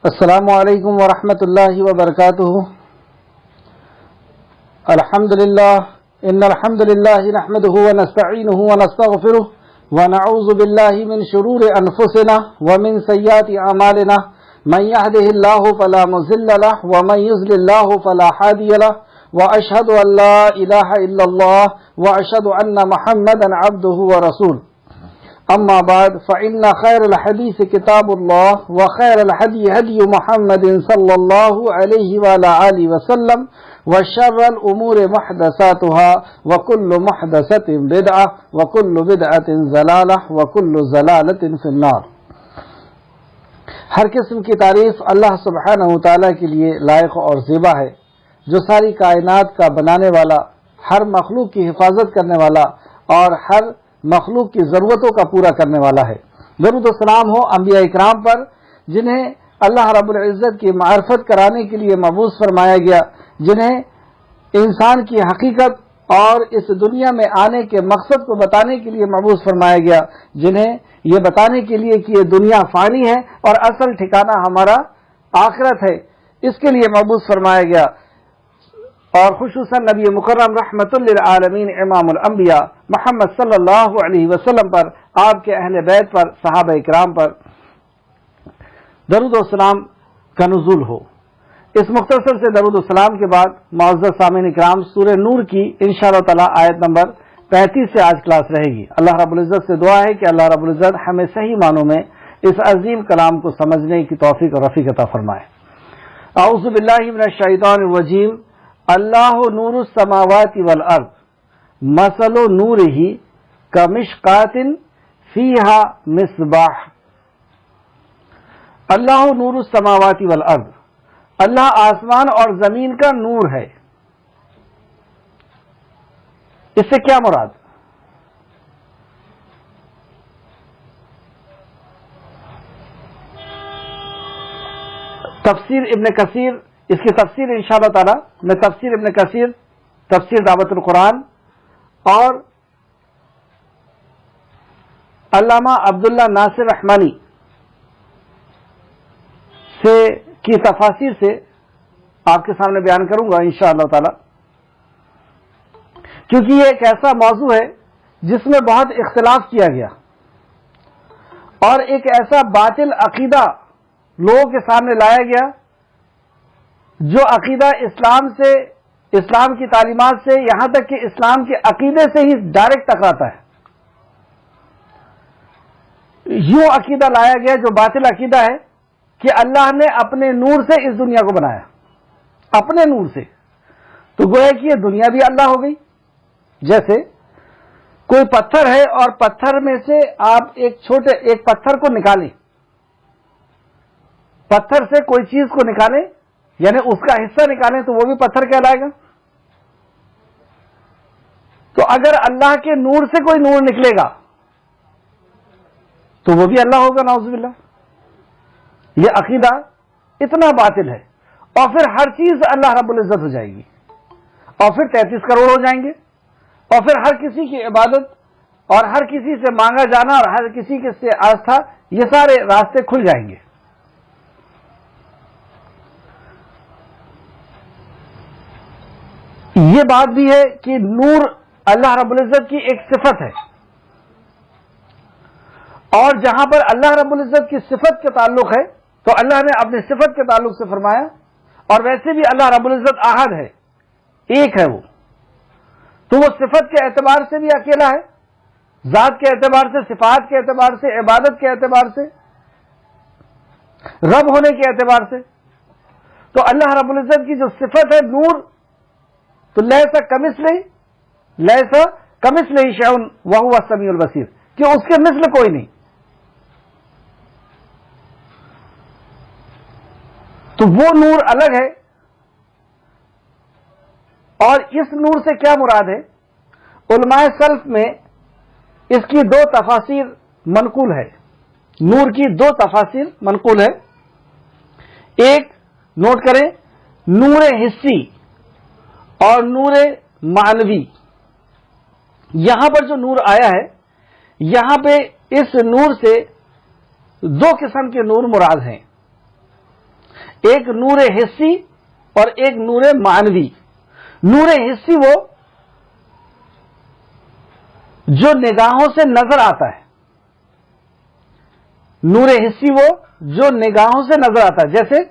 السلام علیکم ورحمۃ اللہ وبرکاتہ۔ الحمد للہ ان الحمد للہ نحمده ونستعینه ونستغفره ونعوذ باللہ من شرور انفسنا ومن سیئات اعمالنا من يهده الله فلا مضل له ومن يضلل الله فلا هادي له واشهد ان لا اله الا الله واشهد ان محمدا عبده ورسوله اما بعد فان خير الحديث كتاب الله وخير الهدي هدي محمد صلى الله عليه وعلى اله وسلم وشر الامور محدثاتها وكل محدثة بدعة وكل بدعة ضلالة وكل ضلالة في النار۔ ہر قسم کی تعریف اللہ سبحانہ وتعالی کے لیے لائق اور زیبا ہے، جو ساری کائنات کا بنانے والا، ہر مخلوق کی حفاظت کرنے والا اور ہر مخلوق کی ضرورتوں کا پورا کرنے والا ہے۔ درود و سلام ہو انبیاء اکرام پر، جنہیں اللہ رب العزت کی معرفت کرانے کے لیے مبعوث فرمایا گیا، جنہیں انسان کی حقیقت اور اس دنیا میں آنے کے مقصد کو بتانے کے لیے مبعوث فرمایا گیا، جنہیں یہ بتانے کے لیے کہ یہ دنیا فانی ہے اور اصل ٹھکانہ ہمارا آخرت ہے، اس کے لیے مبعوث فرمایا گیا۔ اور خصوصاً نبی مکرم رحمت للعالمین امام الانبیاء محمد صلی اللہ علیہ وسلم پر، آپ کے اہل بیت پر، صحابہ اکرام پر درود و سلام کا نزول ہو۔ اس مختصر سے درود و سلام کے بعد معزز سامعین اکرام، سورہ نور کی انشاءاللہ تعالی آیت نمبر 35 سے آج کلاس رہے گی۔ اللہ رب العزت سے دعا ہے کہ اللہ رب العزت ہمیں صحیح معنوں میں اس عظیم کلام کو سمجھنے کی توفیق اور رفیق عطا فرمائے۔ اعوذ باللہ من الشیطان الرجیم۔ اللہ نور السماوات والارض مثل نورہ کمشکاۃ فیہا مصباح۔ اللہ نور السماوات والارض، اللہ آسمان اور زمین کا نور ہے۔ اس سے کیا مراد؟ تفسیر ابن کثیر، اس کی تفسیر انشاءاللہ تعالی میں تفسیر ابن کثیر، تفسیر دعوت القرآن اور علامہ عبداللہ ناصر رحمانی سے کی تفاسیر سے آپ کے سامنے بیان کروں گا انشاءاللہ تعالی، کیونکہ یہ ایک ایسا موضوع ہے جس میں بہت اختلاف کیا گیا اور ایک ایسا باطل عقیدہ لوگوں کے سامنے لایا گیا جو عقیدہ اسلام سے، اسلام کی تعلیمات سے، یہاں تک کہ اسلام کے عقیدے سے ہی ڈائریکٹ ٹکراتا ہے۔ یوں عقیدہ لایا گیا جو باطل عقیدہ ہے کہ اللہ نے اپنے نور سے اس دنیا کو بنایا، اپنے نور سے، تو گویا کہ یہ دنیا بھی اللہ ہو گئی۔ جیسے کوئی پتھر ہے اور پتھر میں سے آپ ایک پتھر کو نکالیں، پتھر سے کوئی چیز کو نکالیں، یعنی اس کا حصہ نکالیں تو وہ بھی پتھر کہلائے گا۔ تو اگر اللہ کے نور سے کوئی نور نکلے گا تو وہ بھی اللہ ہوگا، نعوذ باللہ۔ یہ عقیدہ اتنا باطل ہے، اور پھر ہر چیز اللہ رب العزت ہو جائے گی، اور پھر 33 کروڑ ہو جائیں گے، اور پھر ہر کسی کی عبادت اور ہر کسی سے مانگا جانا اور ہر کسی کے سے آستھا، یہ سارے راستے کھل جائیں گے۔ یہ بات بھی ہے کہ نور اللہ رب العزت کی ایک صفت ہے، اور جہاں پر اللہ رب العزت کی صفت کے تعلق ہے تو اللہ نے اپنی صفت کے تعلق سے فرمایا، اور ویسے بھی اللہ رب العزت احد ہے، ایک ہے وہ، تو وہ صفت کے اعتبار سے بھی اکیلا ہے، ذات کے اعتبار سے، صفات کے اعتبار سے، عبادت کے اعتبار سے، رب ہونے کے اعتبار سے۔ تو اللہ رب العزت کی جو صفت ہے نور، تو لیسا کمثلہ شیء وہو السمیع البصیر، کہ اس کے مثل کوئی نہیں۔ تو وہ نور الگ ہے، اور اس نور سے کیا مراد ہے؟ علماء سلف میں اس کی 2 تفاسیر منقول ہے، نور کی 2 تفاسیر منقول ہے۔ ایک نوٹ کریں، نور حسی اور نور معنوی۔ یہاں پر جو نور آیا ہے، یہاں پہ اس نور سے 2 قسم کے نور مراد ہیں۔ ایک نور حسی اور ایک نور معنوی. نور حسی وہ جو نگاہوں سے نظر آتا ہے. نور حسی وہ جو نگاہوں سے نظر آتا ہے، جیسے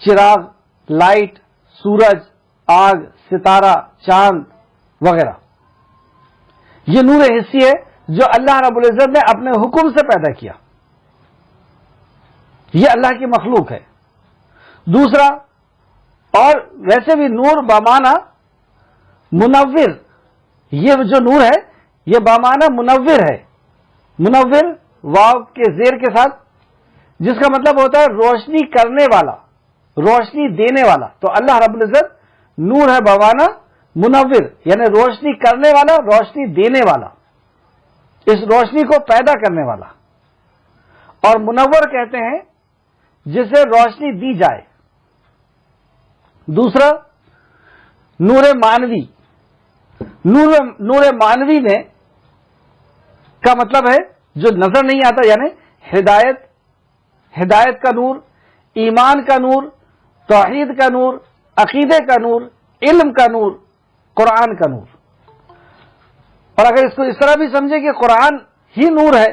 چراغ، لائٹ، سورج، آگ، ستارہ، چاند وغیرہ. یہ نور حسی ہے جو اللہ رب العزت نے اپنے حکم سے پیدا کیا. یہ اللہ کی مخلوق ہے. دوسرا، اور ویسے بھی نور بامانہ منور، یہ جو نور ہے یہ بامانہ منور ہے. منور واو کے زیر کے ساتھ، جس کا مطلب ہوتا ہے روشنی کرنے والا، روشنی دینے والا. تو اللہ رب العزت نور ہے بامانہ منور، یعنی روشنی کرنے والا، روشنی دینے والا، اس روشنی کو پیدا کرنے والا. اور منور کہتے ہیں جسے روشنی دی جائے. دوسرا، نور معنوی. نور معنوی میں کا مطلب ہے جو نظر نہیں آتا، یعنی ہدایت کا نور، ایمان کا نور، توحید کا نور، عقیدے کا نور، علم کا نور، قرآن کا نور. اور اگر اس کو اس طرح بھی سمجھے کہ قرآن ہی نور ہے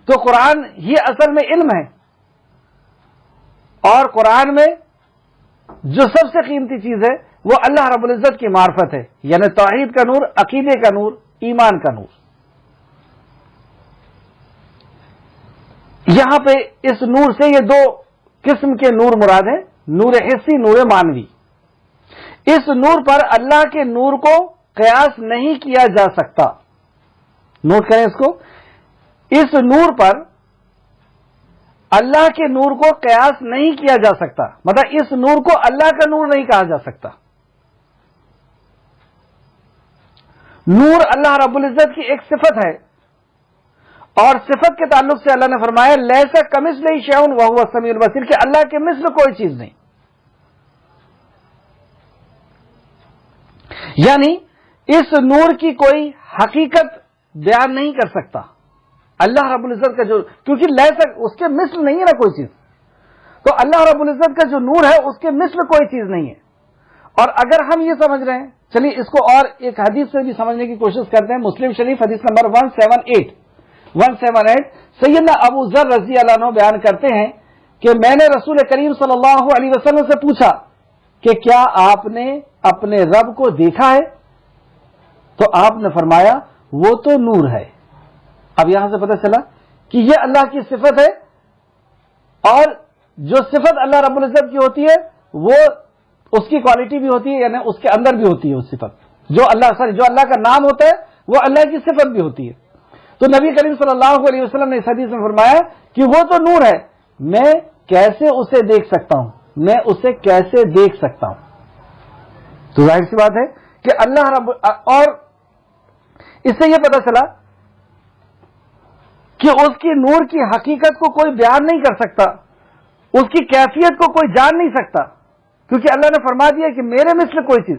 تو قرآن ہی اصل میں علم ہے، اور قرآن میں جو سب سے قیمتی چیز ہے وہ اللہ رب العزت کی معرفت ہے، یعنی توحید کا نور، عقیدے کا نور، ایمان کا نور. یہاں پہ اس نور سے یہ دو قسم کے نور مراد ہیں، نور حسی، نور معنوی. اس نور پر اللہ کے نور کو قیاس نہیں کیا جا سکتا. نوٹ کریں اس کو، اس نور پر اللہ کے نور کو قیاس نہیں کیا جا سکتا، مطلب اس نور کو اللہ کا نور نہیں کہا جا سکتا. نور اللہ رب العزت کی ایک صفت ہے، اور صفت کے تعلق سے اللہ نے فرمایا لیسا کمثلہ شیء وہو السمیع البصیر، کہ اللہ کے مثل کوئی چیز نہیں. یعنی اس نور کی کوئی حقیقت بیان نہیں کر سکتا اللہ رب العزت کا، جو کیونکہ لیسا اس کے مثل نہیں ہے نا کوئی چیز، تو اللہ رب العزت کا جو نور ہے اس کے مثل کوئی چیز نہیں ہے. اور اگر ہم یہ سمجھ رہے ہیں، چلیے اس کو اور ایک حدیث سے بھی سمجھنے کی کوشش کرتے ہیں. مسلم شریف حدیث نمبر 178 سیدنا ابو ذر رضی اللہ عنہ بیان کرتے ہیں کہ میں نے رسول کریم صلی اللہ علیہ وسلم سے پوچھا کہ کیا آپ نے اپنے رب کو دیکھا ہے؟ تو آپ نے فرمایا وہ تو نور ہے. اب یہاں سے پتہ چلا کہ یہ اللہ کی صفت ہے، اور جو صفت اللہ رب العزت کی ہوتی ہے وہ اس کی کوالٹی بھی ہوتی ہے، یعنی اس کے اندر بھی ہوتی ہے اس صفت. جو اللہ کا نام ہوتا ہے وہ اللہ کی صفت بھی ہوتی ہے. تو نبی کریم صلی اللہ علیہ وسلم نے اس حدیث میں فرمایا کہ وہ تو نور ہے، میں کیسے اسے دیکھ سکتا ہوں، میں اسے کیسے دیکھ سکتا ہوں. تو ظاہر سی بات ہے کہ اللہ رب، اور اس سے یہ پتہ چلا کہ اس کی نور کی حقیقت کو کوئی بیان نہیں کر سکتا، اس کی کیفیت کو کوئی جان نہیں سکتا، کیونکہ اللہ نے فرما دیا کہ میرے مثل کوئی چیز.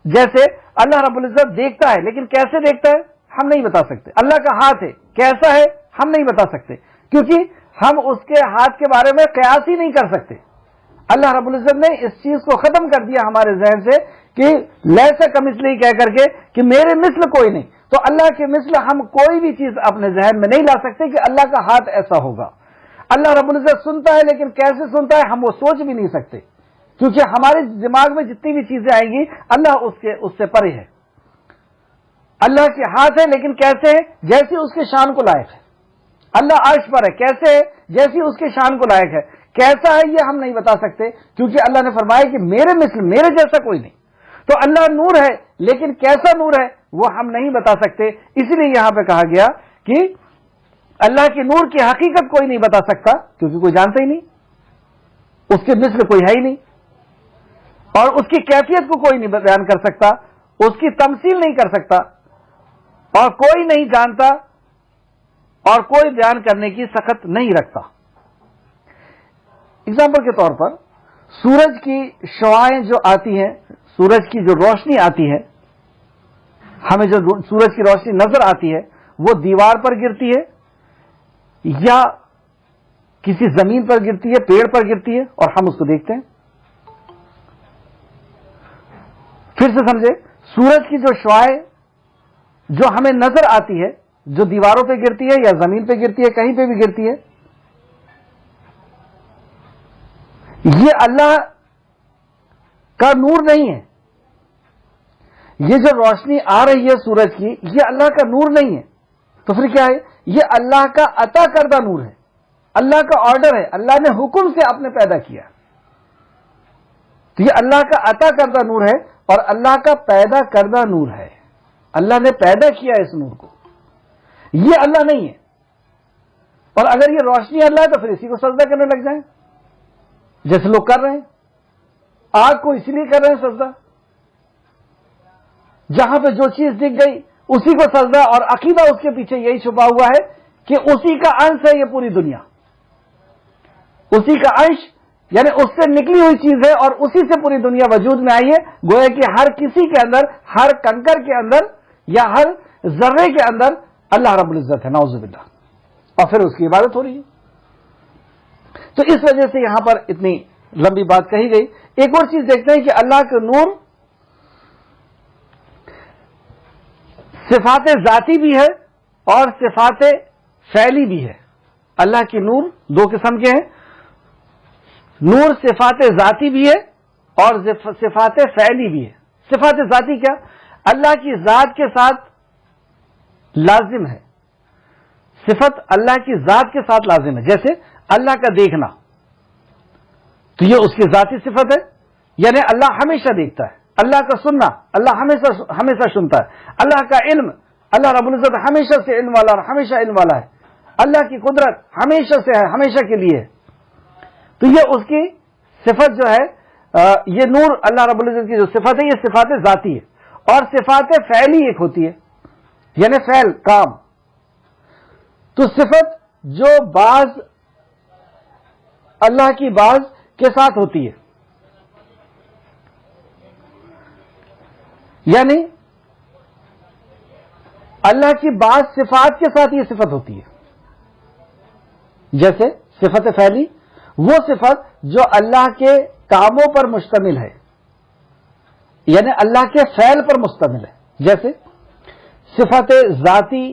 جیسے اللہ رب العزت دیکھتا ہے، لیکن کیسے دیکھتا ہے ہم نہیں بتا سکتے. اللہ کا ہاتھ ہے، کیسا ہے ہم نہیں بتا سکتے، کیونکہ ہم اس کے ہاتھ کے بارے میں قیاس ہی نہیں کر سکتے. اللہ رب العزت نے اس چیز کو ختم کر دیا ہمارے ذہن سے کہ لیسا کمثلہ کہہ کر کے کہ میرے مثل کوئی نہیں. تو اللہ کے مثل ہم کوئی بھی چیز اپنے ذہن میں نہیں لا سکتے کہ اللہ کا ہاتھ ایسا ہوگا. اللہ رب العزت سنتا ہے، لیکن کیسے سنتا ہے ہم وہ سوچ بھی نہیں سکتے، کیونکہ ہمارے دماغ میں جتنی بھی چیزیں آئیں گی اللہ اس سے پرے ہے. اللہ کے ہاتھ ہے، لیکن کیسے ہے؟ جیسے اس کے شان کو لائق ہے. اللہ عرش پر ہے، کیسے ہے؟ جیسی اس کے شان کو لائق ہے. کیسا ہے یہ ہم نہیں بتا سکتے، کیونکہ اللہ نے فرمایا کہ میرے مثل، میرے جیسا کوئی نہیں. تو اللہ نور ہے، لیکن کیسا نور ہے وہ ہم نہیں بتا سکتے. اس لیے یہاں پہ کہا گیا کہ اللہ کے نور کی حقیقت کوئی نہیں بتا سکتا، کیونکہ کوئی جانتا ہی نہیں، اس کے مثل کوئی ہے ہی نہیں، اور اس کی کیفیت کو کوئی نہیں بیان کر سکتا، اس کی تمثیل نہیں کر سکتا، اور کوئی نہیں جانتا، اور کوئی بیان کرنے کی سخت نہیں رکھتا. اگزامپل کے طور پر سورج کی شعاعیں جو آتی ہیں، سورج کی جو روشنی آتی ہے، ہمیں جو سورج کی روشنی نظر آتی ہے وہ دیوار پر گرتی ہے یا کسی زمین پر گرتی ہے، پیڑ پر گرتی ہے اور ہم اس کو دیکھتے ہیں. پھر سے سمجھے، سورج کی جو شعاعیں جو ہمیں نظر آتی ہے، جو دیواروں پہ گرتی ہے یا زمین پہ گرتی ہے، کہیں پہ بھی گرتی ہے، یہ اللہ کا نور نہیں ہے. یہ جو روشنی آ رہی ہے سورج کی، یہ اللہ کا نور نہیں ہے. تو پھر کیا ہے؟ یہ اللہ کا عطا کردہ نور ہے، اللہ کا آرڈر ہے، اللہ نے حکم سے آپ نے پیدا کیا. تو یہ اللہ کا عطا کردہ نور ہے اور اللہ کا پیدا کردہ نور ہے. اللہ نے پیدا کیا اس نور کو، یہ اللہ نہیں ہے. اور اگر یہ روشنی اللہ ہے تو پھر اسی کو سجدہ کرنے لگ جائیں، جیسے لوگ کر رہے ہیں. آگ کو اس لیے کر رہے ہیں سجدہ، جہاں پہ جو چیز دکھ گئی اسی کو سجدہ، اور عقیدہ اس کے پیچھے یہی چھپا ہوا ہے کہ اسی کا انش ہے یہ پوری دنیا، اسی کا انش یعنی اس سے نکلی ہوئی چیز ہے اور اسی سے پوری دنیا وجود میں آئی ہے. گویا کہ ہر کسی کے اندر، ہر کنکر کے اندر یا ہر ذرے کے اندر اللہ رب العزت ہے، نعوذ باللہ، اور پھر اس کی عبادت ہو رہی ہے. تو اس وجہ سے یہاں پر اتنی لمبی بات کہی گئی. ایک اور چیز دیکھتے ہیں کہ اللہ کا نور صفات ذاتی بھی ہے اور صفات فعلی بھی ہے. اللہ کی نور دو قسم کے ہیں، نور صفات ذاتی بھی ہے اور صفات فعلی بھی ہے. صفات ذاتی کیا؟ اللہ کی ذات کے ساتھ لازم ہے، صفت اللہ کی ذات کے ساتھ لازم ہے. جیسے اللہ کا دیکھنا، تو یہ اس کی ذاتی صفت ہے، یعنی اللہ ہمیشہ دیکھتا ہے. اللہ کا سننا، اللہ ہمیشہ سنتا ہے. اللہ کا علم، اللہ رب العزت ہمیشہ سے علم والا اور ہمیشہ علم والا ہے. اللہ کی قدرت ہمیشہ سے ہے، ہمیشہ کے لیے ہے. تو یہ اس کی صفت جو ہے، یہ نور اللہ رب العزت کی جو صفت ہے، یہ صفات ذاتی ہے. اور صفات فعلی ایک ہوتی ہے، یعنی فعل، کام. تو صفت جو بعض اللہ کی بعض کے ساتھ ہوتی ہے، یعنی اللہ کی بعض صفات کے ساتھ یہ صفت ہوتی ہے. جیسے صفت فعلی، وہ صفت جو اللہ کے کاموں پر مشتمل ہے، یعنی اللہ کے فعل پر مشتمل ہے. جیسے صفت ذاتی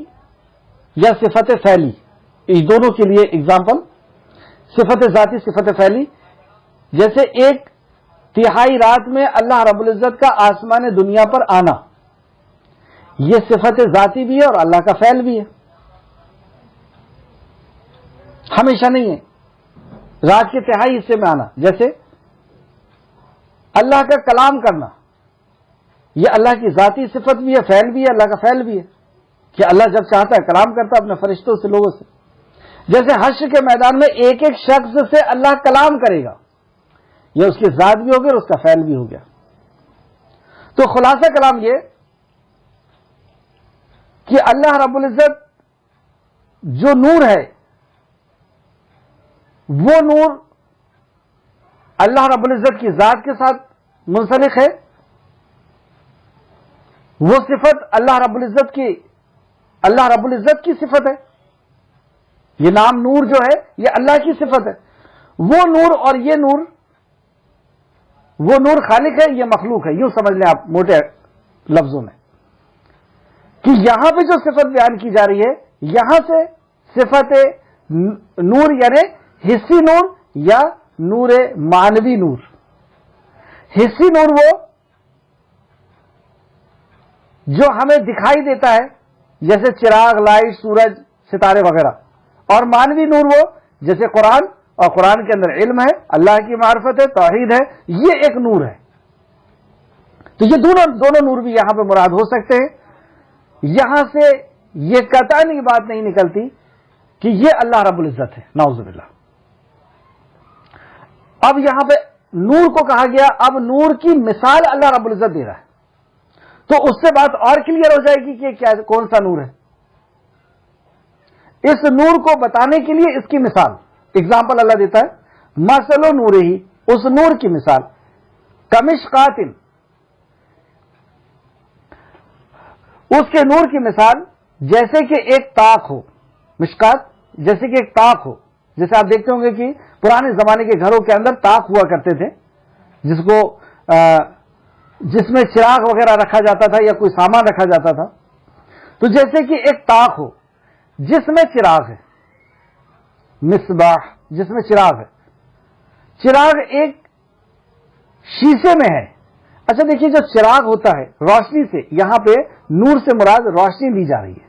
یا صفت فعلی، اس دونوں کے لیے اگزامپل، صفت ذاتی، صفت فعلی. جیسے ایک تہائی رات میں اللہ رب العزت کا آسمان دنیا پر آنا، یہ صفت ذاتی بھی ہے اور اللہ کا فعل بھی ہے. ہمیشہ نہیں ہے، رات کے تہائی حصے میں آنا. جیسے اللہ کا کلام کرنا، یہ اللہ کی ذاتی صفت بھی ہے، فعل بھی ہے، اللہ کا فعل بھی ہے کہ اللہ جب چاہتا ہے کلام کرتا ہے اپنے فرشتوں سے، لوگوں سے. جیسے حشر کے میدان میں ایک ایک شخص سے اللہ کلام کرے گا، یہ اس کی ذات بھی ہوگی اور اس کا فعل بھی ہو گیا. تو خلاصہ کلام یہ کہ اللہ رب العزت جو نور ہے، وہ نور اللہ رب العزت کی ذات کے ساتھ منسلک ہے. وہ صفت اللہ رب العزت کی صفت ہے. یہ نام نور جو ہے یہ اللہ کی صفت ہے. وہ نور اور یہ نور، وہ نور خالق ہے، یہ مخلوق ہے. یوں سمجھ لیں آپ موٹے لفظوں میں کہ یہاں پہ جو صفت بیان کی جا رہی ہے، یہاں سے صفت نور یعنی حصی نور یا نور معنوی نور. حصی نور وہ جو ہمیں دکھائی دیتا ہے، جیسے چراغ، لائٹ، سورج، ستارے وغیرہ. اور معنوی نور وہ جیسے قرآن، اور قرآن کے اندر علم ہے، اللہ کی معرفت ہے، توحید ہے، یہ ایک نور ہے. تو یہ دونوں نور بھی یہاں پہ مراد ہو سکتے ہیں. یہاں سے یہ قطعاً یہ بات نہیں نکلتی کہ یہ اللہ رب العزت ہے، نعوذ باللہ. اب یہاں پہ نور کو کہا گیا، اب نور کی مثال اللہ رب العزت دے رہا ہے، تو اس سے بات اور کلیئر ہو جائے گی کہ کیا کون سا نور ہے. اس نور کو بتانے کے لیے اس کی مثال، اگزامپل اللہ دیتا ہے. مثل نور ہی، اس نور کی مثال، کمشکات، اس کے نور کی مثال جیسے کہ ایک طاق ہو. مشکات جیسے کہ ایک طاق ہو، جیسے آپ دیکھتے ہوں گے کہ پرانے زمانے کے گھروں کے اندر تاک ہوا کرتے تھے، جس میں چراغ وغیرہ رکھا جاتا تھا یا کوئی سامان رکھا جاتا تھا. تو جیسے کہ ایک تاک ہو جس میں چراغ ہے، مصباح جس میں چراغ ہے، چراغ ایک شیشے میں ہے. اچھا دیکھیے، جو چراغ ہوتا ہے روشنی سے، یہاں پہ نور سے مراد روشنی لی جا رہی ہے،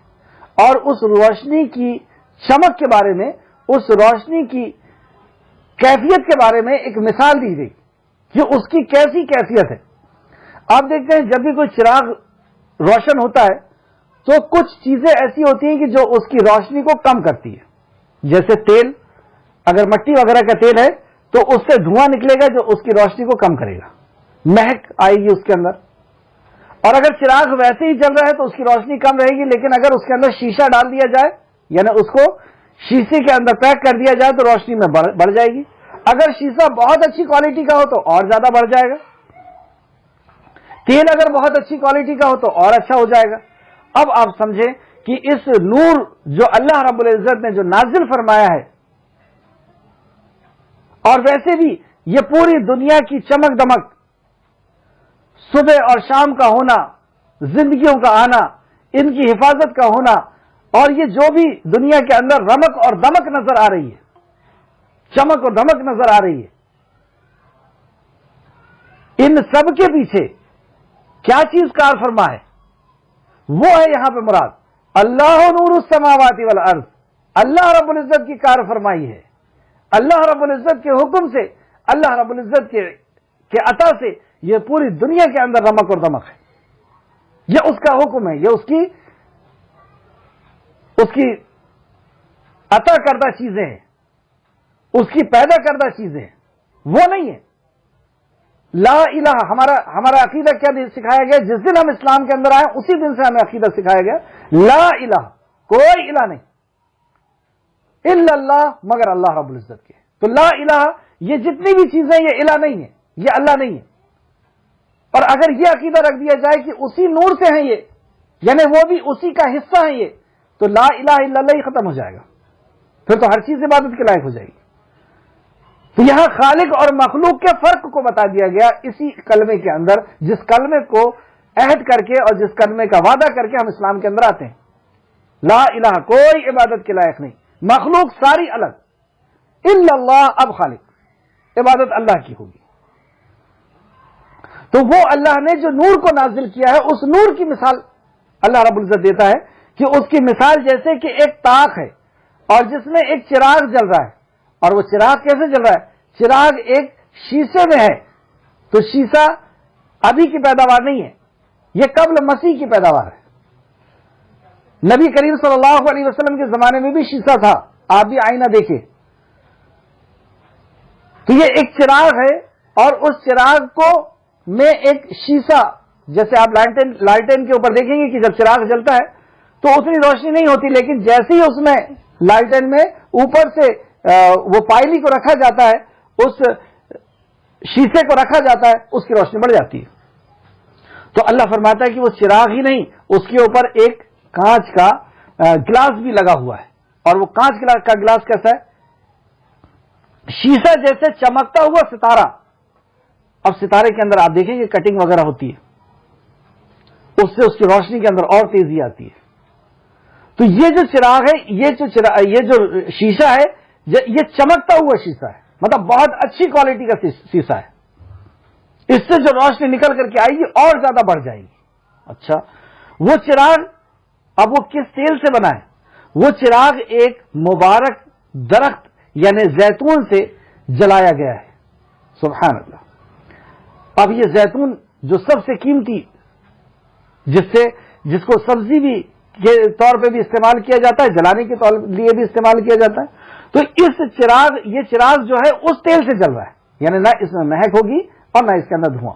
اور اس روشنی کی چمک کے بارے میں، اس روشنی کی کیفیت کے بارے میں ایک مثال دی گئی کہ اس کی کیسی کیفیت ہے. آپ دیکھتے ہیں جب بھی کوئی چراغ روشن ہوتا ہے تو کچھ چیزیں ایسی ہوتی ہیں کہ جو اس کی روشنی کو کم کرتی ہے. جیسے تیل، اگر مٹی وغیرہ کا تیل ہے تو اس سے دھواں نکلے گا جو اس کی روشنی کو کم کرے گا، مہک آئے گی اس کے اندر. اور اگر چراغ ویسے ہی چل رہا ہے تو اس کی روشنی کم رہے گی، لیکن اگر اس کے اندر شیشہ ڈال دیا جائے، یعنی اس کو شیشے کے اندر پیک کر دیا جائے، تو روشنی میں بڑھ جائے گی. اگر شیشہ بہت اچھی کوالٹی کا ہو تو اور زیادہ بڑھ جائے گا. تیل اگر بہت اچھی کوالٹی کا ہو تو اور اچھا ہو جائے گا. اب آپ سمجھیں کہ اس نور جو اللہ رب العزت نے جو نازل فرمایا ہے، اور ویسے بھی یہ پوری دنیا کی چمک دمک، صبح اور شام کا ہونا، زندگیوں کا آنا، ان کی حفاظت کا ہونا، اور یہ جو بھی دنیا کے اندر رمق اور دمک نظر آ رہی ہے، چمک اور دمک نظر آ رہی ہے، ان سب کے پیچھے کیا چیز کار فرما ہے؟ وہ ہے یہاں پہ مراد اللہ نور السماوات والارض. اللہ رب العزت کی کار فرمائی ہے. اللہ رب العزت کے حکم سے، اللہ رب العزت کے عطا سے یہ پوری دنیا کے اندر رمق اور دمک ہے. یہ اس کا حکم ہے، یہ اس کی عطا کردہ چیزیں ہیں، اس کی پیدا کردہ چیزیں ہیں، وہ نہیں ہے. لا الہ، ہمارا عقیدہ کیا سکھایا گیا؟ جس دن ہم اسلام کے اندر آئے اسی دن سے ہمیں عقیدہ سکھایا گیا لا الہ، کوئی الہ نہیں الا اللہ، مگر اللہ رب العزت کے. تو لا الہ، یہ جتنی بھی چیزیں یہ الہ نہیں ہے، یہ اللہ نہیں ہے. اور اگر یہ عقیدہ رکھ دیا جائے کہ اسی نور سے ہیں یہ، یعنی وہ بھی اسی کا حصہ ہیں یہ، تو لا الہ الا اللہ ہی ختم ہو جائے گا، پھر تو ہر چیز عبادت کے لائق ہو جائے گی. تو یہاں خالق اور مخلوق کے فرق کو بتا دیا گیا اسی کلمے کے اندر، جس کلمے کو عہد کر کے اور جس کلمے کا وعدہ کر کے ہم اسلام کے اندر آتے ہیں. لا الہ، کوئی عبادت کے لائق نہیں، مخلوق ساری الگ، الا اللہ، اب خالق، عبادت اللہ کی ہوگی. تو وہ اللہ نے جو نور کو نازل کیا ہے، اس نور کی مثال اللہ رب العزت دیتا ہے کہ اس کی مثال جیسے کہ ایک تاک ہے اور جس میں ایک چراغ جل رہا ہے. اور وہ چراغ کیسے جل رہا ہے؟ چراغ ایک شیشے میں ہے. تو شیشہ ابھی کی پیداوار نہیں ہے، یہ قبل مسیح کی پیداوار ہے. نبی کریم صلی اللہ علیہ وسلم کے زمانے میں بھی شیشہ تھا، آپ بھی آئینہ دیکھیں. تو یہ ایک چراغ ہے، اور اس چراغ کو میں ایک شیشہ، جیسے آپ لالٹین کے اوپر دیکھیں گے کہ جب چراغ جلتا ہے تو اتنی روشنی نہیں ہوتی، لیکن جیسے ہی اس میں لالٹین میں اوپر سے وہ پائلی کو رکھا جاتا ہے، اس شیشے کو رکھا جاتا ہے، اس کی روشنی بڑھ جاتی ہے. تو اللہ فرماتا ہے کہ وہ چراغ ہی نہیں، اس کے اوپر ایک کانچ کا گلاس بھی لگا ہوا ہے. اور وہ کانچ کا گلاس کیسا ہے؟ شیشہ جیسے چمکتا ہوا ستارہ. اب ستارے کے اندر آپ دیکھیں گے کٹنگ وغیرہ ہوتی ہے، اس سے اس کی روشنی کے اندر اور تیزی آتی ہے. تو یہ جو چراغ ہے، یہ جو شیشہ ہے، یہ چمکتا ہوا شیشہ ہے، مطلب بہت اچھی کوالٹی کا شیشہ ہے. اس سے جو روشنی نکل کر کے آئے گی اور زیادہ بڑھ جائے گی. اچھا، وہ چراغ اب وہ کس تیل سے بنا ہے؟ وہ چراغ ایک مبارک درخت یعنی زیتون سے جلایا گیا ہے. سبحان اللہ. اب یہ زیتون جو سب سے قیمتی، جس کو سبزی بھی کے طور پہ بھی استعمال کیا جاتا ہے، جلانے کے لیے بھی استعمال کیا جاتا ہے. تو یہ چراغ جو ہے اس تیل سے جل رہا ہے، یعنی نہ اس میں مہک ہوگی اور نہ اس کے اندر دھواں.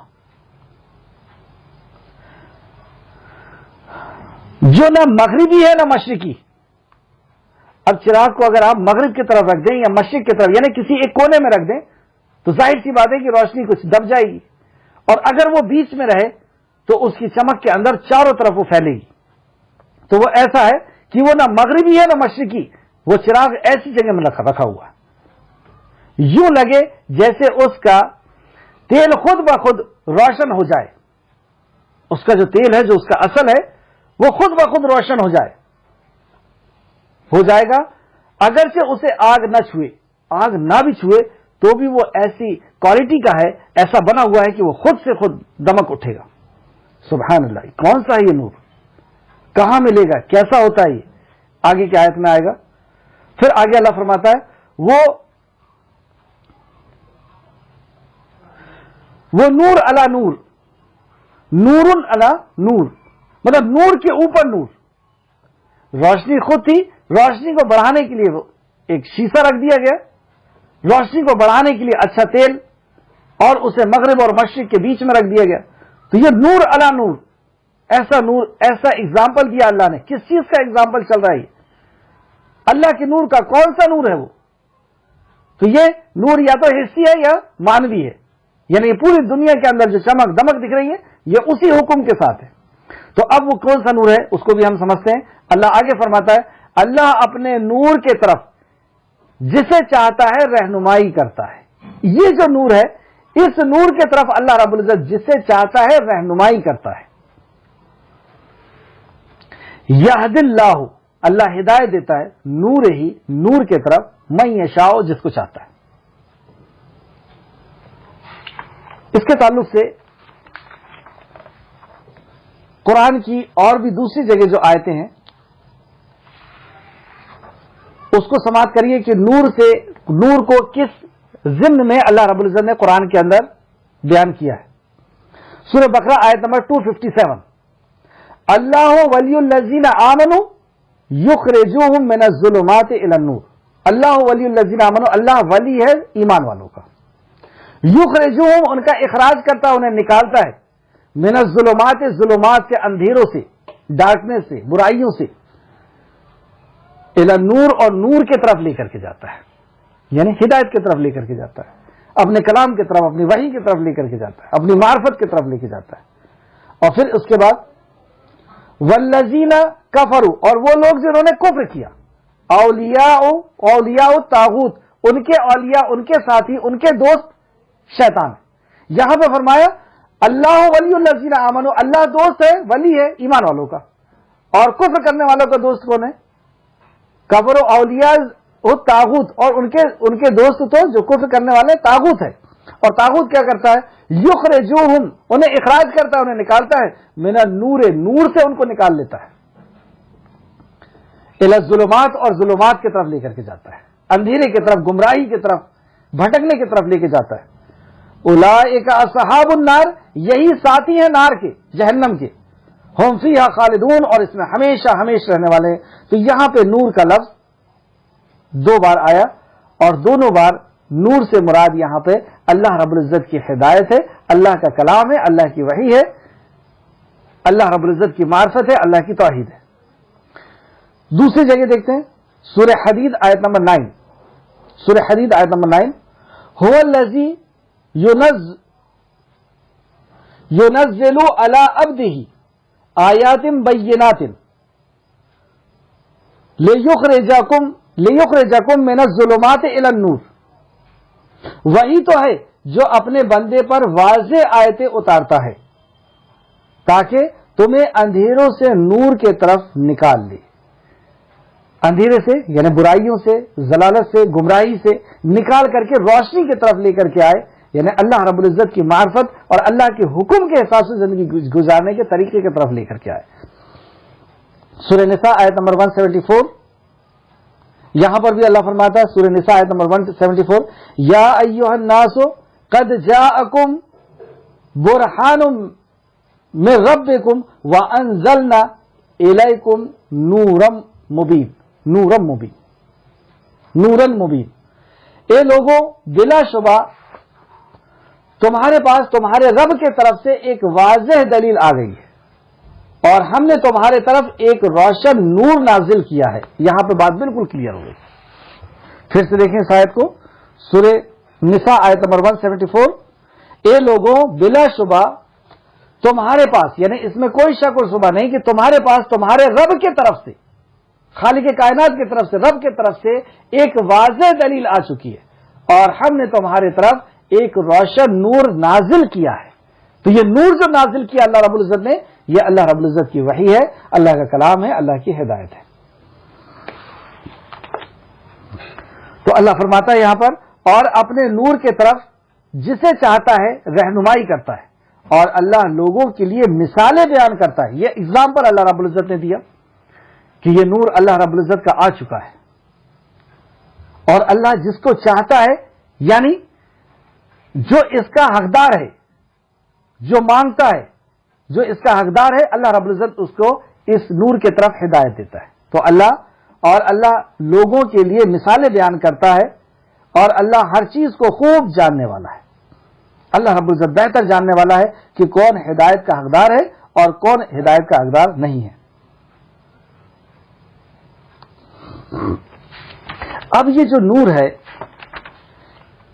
جو نہ مغربی ہے نہ مشرقی. اب چراغ کو اگر آپ مغرب کی طرف رکھ دیں یا مشرق کی طرف، یعنی کسی ایک کونے میں رکھ دیں، تو ظاہر سی بات ہے کہ روشنی کچھ دب جائے گی. اور اگر وہ بیچ میں رہے تو اس کی چمک کے اندر چاروں طرف وہ پھیلے گی. تو وہ ایسا ہے کہ وہ نہ مغربی ہے نہ مشرقی، وہ چراغ ایسی جگہ میں رکھا ہوا ہے یوں لگے جیسے اس کا تیل خود بخود روشن ہو جائے، اس کا جو تیل ہے، جو اس کا اصل ہے، وہ خود بخود روشن ہو جائے گا، اگرچہ اسے آگ نہ چھوئے، آگ نہ بھی چھوئے تو بھی وہ ایسی کوالٹی کا ہے، ایسا بنا ہوا ہے کہ وہ خود سے خود دمک اٹھے گا۔ سبحان اللہ، کون سا ہے یہ نور؟ کہاں ملے گا؟ کیسا ہوتا ہے یہ؟ آگے کی آیت میں آئے گا۔ پھر آگے اللہ فرماتا ہے وہ نور علی نور، نور علی نور، مطلب نور کے اوپر نور۔ روشنی خود تھی، روشنی کو بڑھانے کے لیے وہ ایک شیشہ رکھ دیا گیا، روشنی کو بڑھانے کے لیے اچھا تیل، اور اسے مغرب اور مشرق کے بیچ میں رکھ دیا گیا۔ تو یہ نور علی نور، ایسا نور، ایسا اگزامپل دیا اللہ نے۔ کس چیز کا اگزامپل چل رہا ہے؟ اللہ کے نور کا کون سا نور ہے وہ؟ تو یہ نور یا تو حسی ہے یا مانوی ہے، یعنی یہ پوری دنیا کے اندر جو چمک دمک دکھ رہی ہے یہ اسی حکم کے ساتھ ہے۔ تو اب وہ کون سا نور ہے اس کو بھی ہم سمجھتے ہیں۔ اللہ آگے فرماتا ہے اللہ اپنے نور کے طرف جسے چاہتا ہے رہنمائی کرتا ہے۔ یہ جو نور ہے، اس نور کے طرف اللہ رب العزت جسے چاہتا ہے رہنمائی کرتا ہے۔ یہد اللہ، اللہ ہدایت دیتا ہے نور ہی، نور کے طرف، من یشاء، جس کو چاہتا ہے۔ اس کے تعلق سے قرآن کی اور بھی دوسری جگہ جو آیتیں ہیں اس کو سماعت کریے کہ نور کو کس ضمن میں اللہ رب العزت نے قرآن کے اندر بیان کیا ہے۔ سورہ بقرہ آیت نمبر 257، اللہ ولی الذین آمنوا یخرجوہم من الظلمات الی النور۔ اللہ ولی الذین آمنوا، اللہ ولی ہے ایمان والوں کا، یخرجوہم، ان کا اخراج کرتا ہے، انہیں نکالتا ہے، من الظلمات، ظلمات سے، اندھیروں سے، ڈارکنیس سے، برائیوں سے، الی النور، اور نور کی طرف لے کر کے جاتا ہے، یعنی ہدایت کی طرف لے کر کے جاتا ہے، اپنے کلام کی طرف، اپنی وحی کی طرف لے کر کے جاتا ہے، اپنی معرفت کی طرف لے کے جاتا ہے۔ اور پھر اس کے بعد والذین کفروا، اور وہ لوگ جنہوں نے کفر کیا، اولیاء طاغوت، ان کے اولیاء، ان کے ساتھی، ان کے دوست شیطان۔ یہاں پہ فرمایا اللہ ولی الذین آمنوا، اللہ دوست ہے، ولی ہے ایمان والوں کا، اور کفر کرنے والوں کا دوست کون ہے؟ کفر و اولیاء طاغوت، اور ان کے دوست تو جو کفر کرنے والے طاغوت ہے۔ اور طاغوت کیا کرتا ہے؟ یخرجوہم، انہیں اخراج کرتا ہے، انہیں نکالتا ہے، من النور، نور سے ان کو نکال لیتا ہے، الی الظلمات، اور ظلمات کی طرف لے کر کے جاتا ہے، اندھیرے کی طرف، گمراہی کی طرف، بھٹکنے کی طرف لے کے جاتا ہے۔ اولئک اصحاب النار، یہی ساتھی ہیں نار کے، جہنم کے، ہم فیہا خالدون، اور اس میں ہمیشہ ہمیشہ رہنے والے ہیں۔ تو یہاں پہ نور کا لفظ دو بار آیا، اور دونوں بار نور سے مراد یہاں پہ اللہ رب العزت کی ہدایت ہے، اللہ کا کلام ہے، اللہ کی وحی ہے، اللہ رب العزت کی معرفت ہے، اللہ کی توحید ہے۔ دوسری جگہ دیکھتے ہیں سورہ حدید آیت نمبر 9، سورہ حدید آیت نمبر 9، هو الذی ينزل على عبده آیات بینات لیخرجکم من الظلمات الی النور، وہی تو ہے جو اپنے بندے پر واضح آیتیں اتارتا ہے تاکہ تمہیں اندھیروں سے نور کے طرف نکال لے۔ اندھیرے سے یعنی برائیوں سے، ضلالت سے، گمراہی سے نکال کر کے روشنی کی طرف لے کر کے آئے، یعنی اللہ رب العزت کی معرفت اور اللہ کے حکم کے حساب سے زندگی گزارنے کے طریقے کی طرف لے کر کے آئے۔ سورہ نساء آیت نمبر 174، یہاں پر بھی اللہ فرماتا ہے، سورہ نساء آیت نمبر 174، یا ایھا الناس قد جاءکم برہان من ربکم وانزلنا الیکم نورا مبین، نورا مبین، نورا مبین۔ اے لوگوں، بلا شبہ تمہارے پاس تمہارے رب کی طرف سے ایک واضح دلیل آ گئی ہے، اور ہم نے تمہارے طرف ایک روشن نور نازل کیا ہے۔ یہاں پہ بات بالکل کلیئر ہو گئی۔ پھر سے دیکھیں اس آیت کو، سورہ نساء آیت نمبر 174، اے لوگوں، بلا شبہ تمہارے پاس، یعنی اس میں کوئی شک و شبہ نہیں کہ تمہارے پاس تمہارے رب کی طرف سے، خالق کائنات کی طرف سے، رب کی طرف سے ایک واضح دلیل آ چکی ہے، اور ہم نے تمہارے طرف ایک روشن نور نازل کیا ہے. تو یہ نور جو نازل کیا اللہ رب العزت نے، یہ اللہ رب العزت کی وحی ہے، اللہ کا کلام ہے، اللہ کی ہدایت ہے. تو اللہ فرماتا ہے یہاں پر، اور اپنے نور کے طرف جسے چاہتا ہے رہنمائی کرتا ہے، اور اللہ لوگوں کے لیے مثالیں بیان کرتا ہے. یہ ایگزامپل اللہ رب العزت نے دیا کہ یہ نور اللہ رب العزت کا آ چکا ہے، اور اللہ جس کو چاہتا ہے، یعنی جو اس کا حقدار ہے، جو مانگتا ہے، جو اس کا حقدار ہے، اللہ رب العزت اس کو اس نور کے طرف ہدایت دیتا ہے. تو اللہ لوگوں کے لیے مثالیں بیان کرتا ہے، اور اللہ ہر چیز کو خوب جاننے والا ہے. اللہ رب العزت بہتر جاننے والا ہے کہ کون ہدایت کا حقدار ہے اور کون ہدایت کا حقدار نہیں ہے. اب یہ جو نور ہے،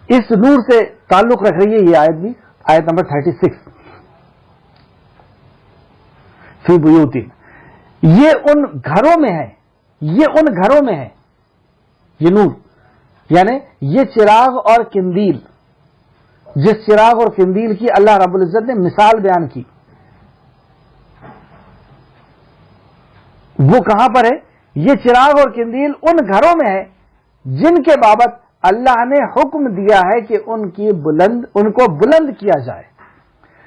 اس نور سے تعلق رکھ رہی ہے یہ آیت بھی، آیت نمبر 36 فی بیوتین. یہ ان گھروں میں ہے، یہ ان گھروں میں ہے یہ نور، یعنی یہ چراغ اور قندیل، جس چراغ اور قندیل کی اللہ رب العزت نے مثال بیان کی، وہ کہاں پر ہے؟ یہ چراغ اور قندیل ان گھروں میں ہے جن کے بابت اللہ نے حکم دیا ہے کہ ان کو بلند کیا جائے.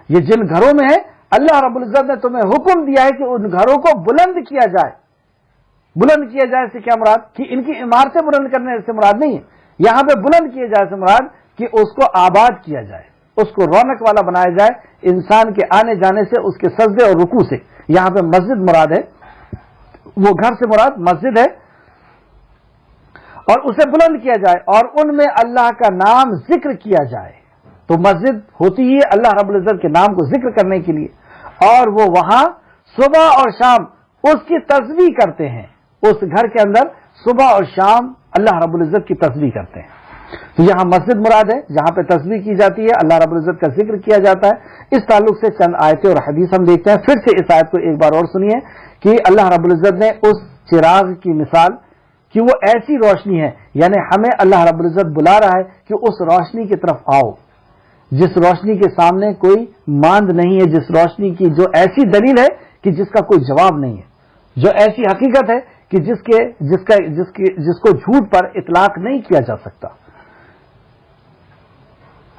یہ جن گھروں میں ہے اللہ رب العزت نے تمہیں حکم دیا ہے کہ ان گھروں کو بلند کیا جائے. بلند کیا جائے سے کیا مراد؟ کہ ان کی عمارتیں بلند کرنے سے مراد نہیں ہے. یہاں پہ بلند کیا جائے سے مراد کہ اس کو آباد کیا جائے، اس کو رونق والا بنایا جائے، انسان کے آنے جانے سے، اس کے سجدے اور رکوع سے. یہاں پہ مسجد مراد ہے، وہ گھر سے مراد مسجد ہے، اور اسے بلند کیا جائے اور ان میں اللہ کا نام ذکر کیا جائے. تو مسجد ہوتی ہی اللہ رب العزت کے نام کو ذکر کرنے کے لیے، اور وہ وہاں صبح اور شام اس کی تسبیح کرتے ہیں. اس گھر کے اندر صبح اور شام اللہ رب العزت کی تسبیح کرتے ہیں. تو یہاں مسجد مراد ہے جہاں پہ تسبیح کی جاتی ہے، اللہ رب العزت کا ذکر کیا جاتا ہے. اس تعلق سے چند آیتیں اور حدیث ہم دیکھتے ہیں. پھر سے اس آیت کو ایک بار اور سنیے کہ اللہ رب العزت نے اس چراغ کی مثال کہ وہ ایسی روشنی ہے، یعنی ہمیں اللہ رب العزت بلا رہا ہے کہ اس روشنی کی طرف آؤ، جس روشنی کے سامنے کوئی ماند نہیں ہے، جس روشنی کی جو ایسی دلیل ہے کہ جس کا کوئی جواب نہیں ہے، جو ایسی حقیقت ہے کہ جس کو جھوٹ پر اطلاق نہیں کیا جا سکتا.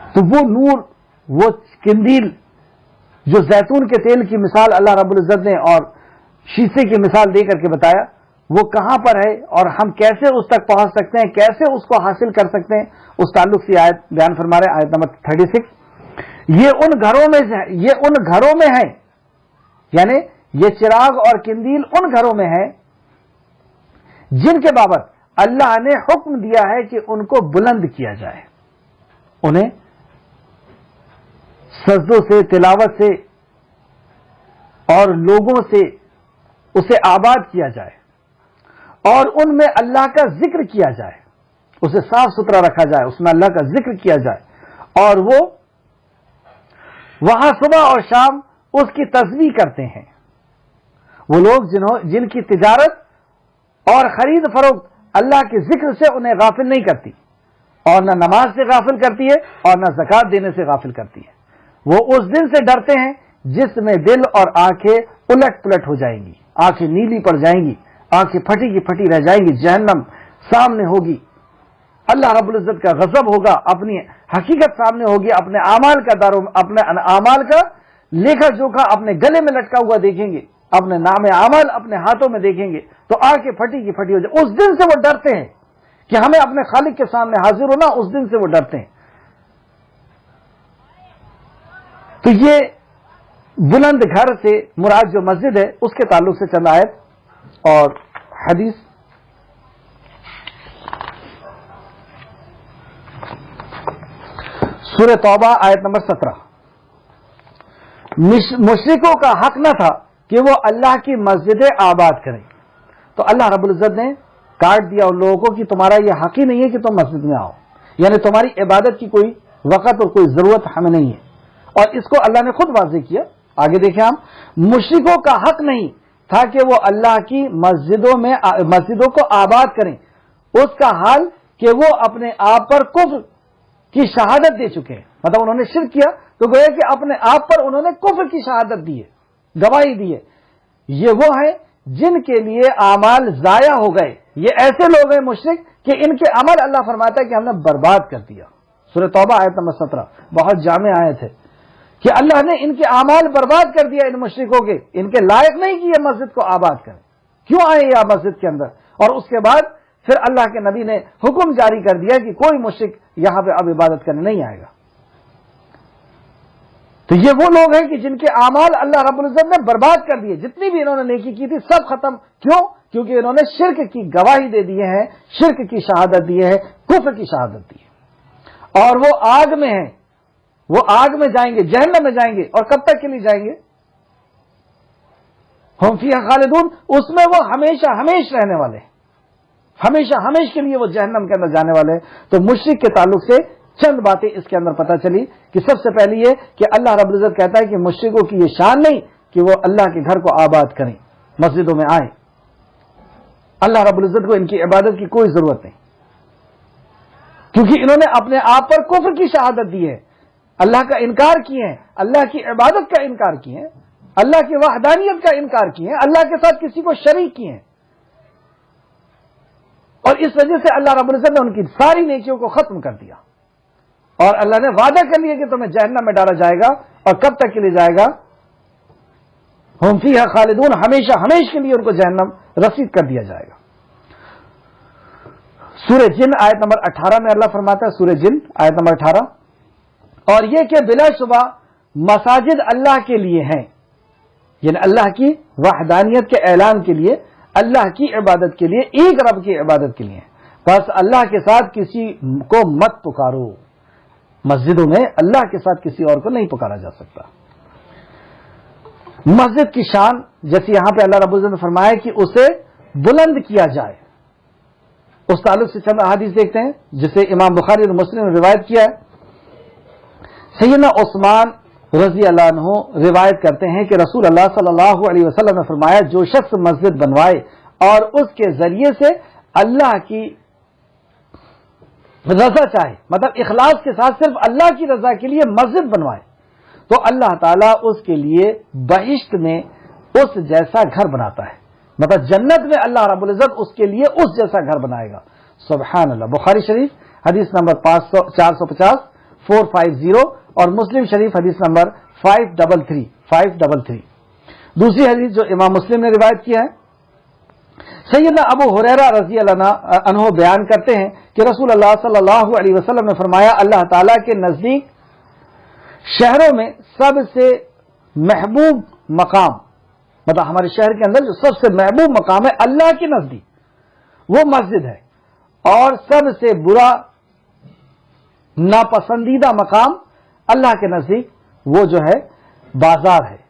تو وہ نور، وہ قندیل جو زیتون کے تیل کی مثال اللہ رب العزت نے اور شیشے کی مثال دے کر کے بتایا، وہ کہاں پر ہے اور ہم کیسے اس تک پہنچ سکتے ہیں، کیسے اس کو حاصل کر سکتے ہیں، اس تعلق سے آیت بیان فرما رہے ہیں، آیت نمبر 36. یہ ان گھروں میں ہے، یعنی یہ چراغ اور قندیل ان گھروں میں ہے جن کے بابت اللہ نے حکم دیا ہے کہ ان کو بلند کیا جائے، انہیں سجدوں سے، تلاوت سے اور لوگوں سے اسے آباد کیا جائے، اور ان میں اللہ کا ذکر کیا جائے، اسے صاف ستھرا رکھا جائے، اس میں اللہ کا ذکر کیا جائے، اور وہ وہاں صبح اور شام اس کی تسبیح کرتے ہیں. وہ لوگ جن کی تجارت اور خرید فروخت اللہ کے ذکر سے انہیں غافل نہیں کرتی، اور نہ نماز سے غافل کرتی ہے اور نہ زکوٰۃ دینے سے غافل کرتی ہے. وہ اس دن سے ڈرتے ہیں جس میں دل اور آنکھیں الٹ پلٹ ہو جائیں گی، آنکھیں نیلی پڑ جائیں گی، آنکھیں پھٹی کی پھٹی رہ جائیں گی، جہنم سامنے ہوگی، اللہ رب العزت کا غضب ہوگا، اپنی حقیقت سامنے ہوگی، اپنے اعمال کا لیکھا جوکھا اپنے گلے میں لٹکا ہوا دیکھیں گے، اپنے نام اعمال اپنے ہاتھوں میں دیکھیں گے، تو آنکھیں پھٹی کی پھٹی ہو جائے. اس دن سے وہ ڈرتے ہیں کہ ہمیں اپنے خالق کے سامنے حاضر ہونا، اس دن سے وہ ڈرتے ہیں. تو یہ بلند گھر سے مراد جو مسجد ہے اس کے تعلق سے چند آیت اور حدیث. سورہ توبہ آیت نمبر 17. مشرکوں کا حق نہ تھا کہ وہ اللہ کی مسجدیں آباد کریں، تو اللہ رب العزت نے کاٹ دیا ان لوگوں کو کہ تمہارا یہ حق ہی نہیں ہے کہ تم مسجد میں آؤ، یعنی تمہاری عبادت کی کوئی وقت اور کوئی ضرورت ہمیں نہیں ہے. اور اس کو اللہ نے خود واضح کیا. آگے دیکھیں ہم، مشرکوں کا حق نہیں تھا کہ وہ اللہ کی مسجدوں کو آباد کریں، اس کا حال کہ وہ اپنے آپ پر کفر کی شہادت دے چکے ہیں، مطلب انہوں نے شرک کیا تو گویا کہ اپنے آپ پر انہوں نے کفر کی شہادت دی ہے، گواہی دی ہے۔ یہ وہ ہیں جن کے لیے اعمال ضائع ہو گئے، یہ ایسے لوگ ہیں مشرک کہ ان کے عمل اللہ فرماتا ہے کہ ہم نے برباد کر دیا۔ سورہ توبہ آیت نمبر 17 بہت جامع آیت ہے کہ اللہ نے ان کے اعمال برباد کر دیا، ان مشرکوں کے، ان کے لائق نہیں کہ یہ مسجد کو آباد کریں، کیوں آئے یہ مسجد کے اندر؟ اور اس کے بعد پھر اللہ کے نبی نے حکم جاری کر دیا کہ کوئی مشرک یہاں پہ اب عبادت کرنے نہیں آئے گا۔ تو یہ وہ لوگ ہیں کہ جن کے اعمال اللہ رب العزت نے برباد کر دیے، جتنی بھی انہوں نے نیکی کی تھی سب ختم۔ کیوں؟ کیونکہ انہوں نے شرک کی گواہی دے دیے ہیں، شرک کی شہادت دی ہے، کفر کی شہادت دی ہے، اور وہ آگ میں ہیں، وہ آگ میں جائیں گے، جہنم میں جائیں گے، اور کب تک کے لیے جائیں گے؟ ہم فیہا خالدون، اس میں وہ ہمیشہ ہمیش رہنے والے ہیں، ہمیشہ ہمیش کے لیے وہ جہنم کے اندر جانے والے ہیں۔ تو مشرک کے تعلق سے چند باتیں اس کے اندر پتہ چلی کہ سب سے پہلی یہ کہ اللہ رب العزت کہتا ہے کہ مشرکوں کی یہ شان نہیں کہ وہ اللہ کے گھر کو آباد کریں، مسجدوں میں آئیں۔ اللہ رب العزت کو ان کی عبادت کی کوئی ضرورت نہیں، کیونکہ انہوں نے اپنے آپ پر کفر کی شہادت دی ہے، اللہ کا انکار کیے ہیں، اللہ کی عبادت کا انکار کیے ہیں، اللہ کی وحدانیت کا انکار کیے ہیں، اللہ کے ساتھ کسی کو شریک کیے ہیں، اور اس وجہ سے اللہ رب العزت نے ان کی ساری نیکیوں کو ختم کر دیا، اور اللہ نے وعدہ کر لیا کہ تمہیں جہنم میں ڈالا جائے گا، اور کب تک کے لیے جائے گا؟ ہم فیہا خالدون، ہمیشہ ہمیش کے لیے ان کو جہنم رسید کر دیا جائے گا۔ سورہ جن آیت نمبر 18 میں اللہ فرماتا ہے، سورہ جن آیت نمبر 18، اور یہ کہ بلا شبہ مساجد اللہ کے لیے ہیں، یعنی اللہ کی وحدانیت کے اعلان کے لیے، اللہ کی عبادت کے لیے، ایک رب کی عبادت کے لیے، بس اللہ کے ساتھ کسی کو مت پکارو۔ مسجدوں میں اللہ کے ساتھ کسی اور کو نہیں پکارا جا سکتا۔ مسجد کی شان جیسے یہاں پہ اللہ رب العزت نے فرمایا کہ اسے بلند کیا جائے، اس تعلق سے چند احادیث دیکھتے ہیں جسے امام بخاری اور مسلم نے روایت کیا ہے۔ سیدنا عثمان رضی اللہ عنہ روایت کرتے ہیں کہ رسول اللہ صلی اللہ علیہ وسلم نے فرمایا، جو شخص مسجد بنوائے اور اس کے ذریعے سے اللہ کی رضا چاہے، مطلب اخلاص کے ساتھ صرف اللہ کی رضا کے لیے مسجد بنوائے، تو اللہ تعالیٰ اس کے لیے بہشت میں اس جیسا گھر بناتا ہے، مطلب جنت میں اللہ رب العزت اس کے لیے اس جیسا گھر بنائے گا۔ سبحان اللہ۔ بخاری شریف حدیث نمبر 450 450، اور مسلم شریف حدیث نمبر 533۔ دوسری حدیث جو امام مسلم نے روایت کیا ہے، سیدنا ابو ہریرہ رضی اللہ عنہ بیان کرتے ہیں کہ رسول اللہ صلی اللہ علیہ وسلم نے فرمایا، اللہ تعالیٰ کے نزدیک شہروں میں سب سے محبوب مقام، مطلب ہمارے شہر کے اندر جو سب سے محبوب مقام ہے اللہ کے نزدیک وہ مسجد ہے، اور سب سے برا ناپسندیدہ مقام اللہ کے نزدیک وہ جو ہے بازار ہے۔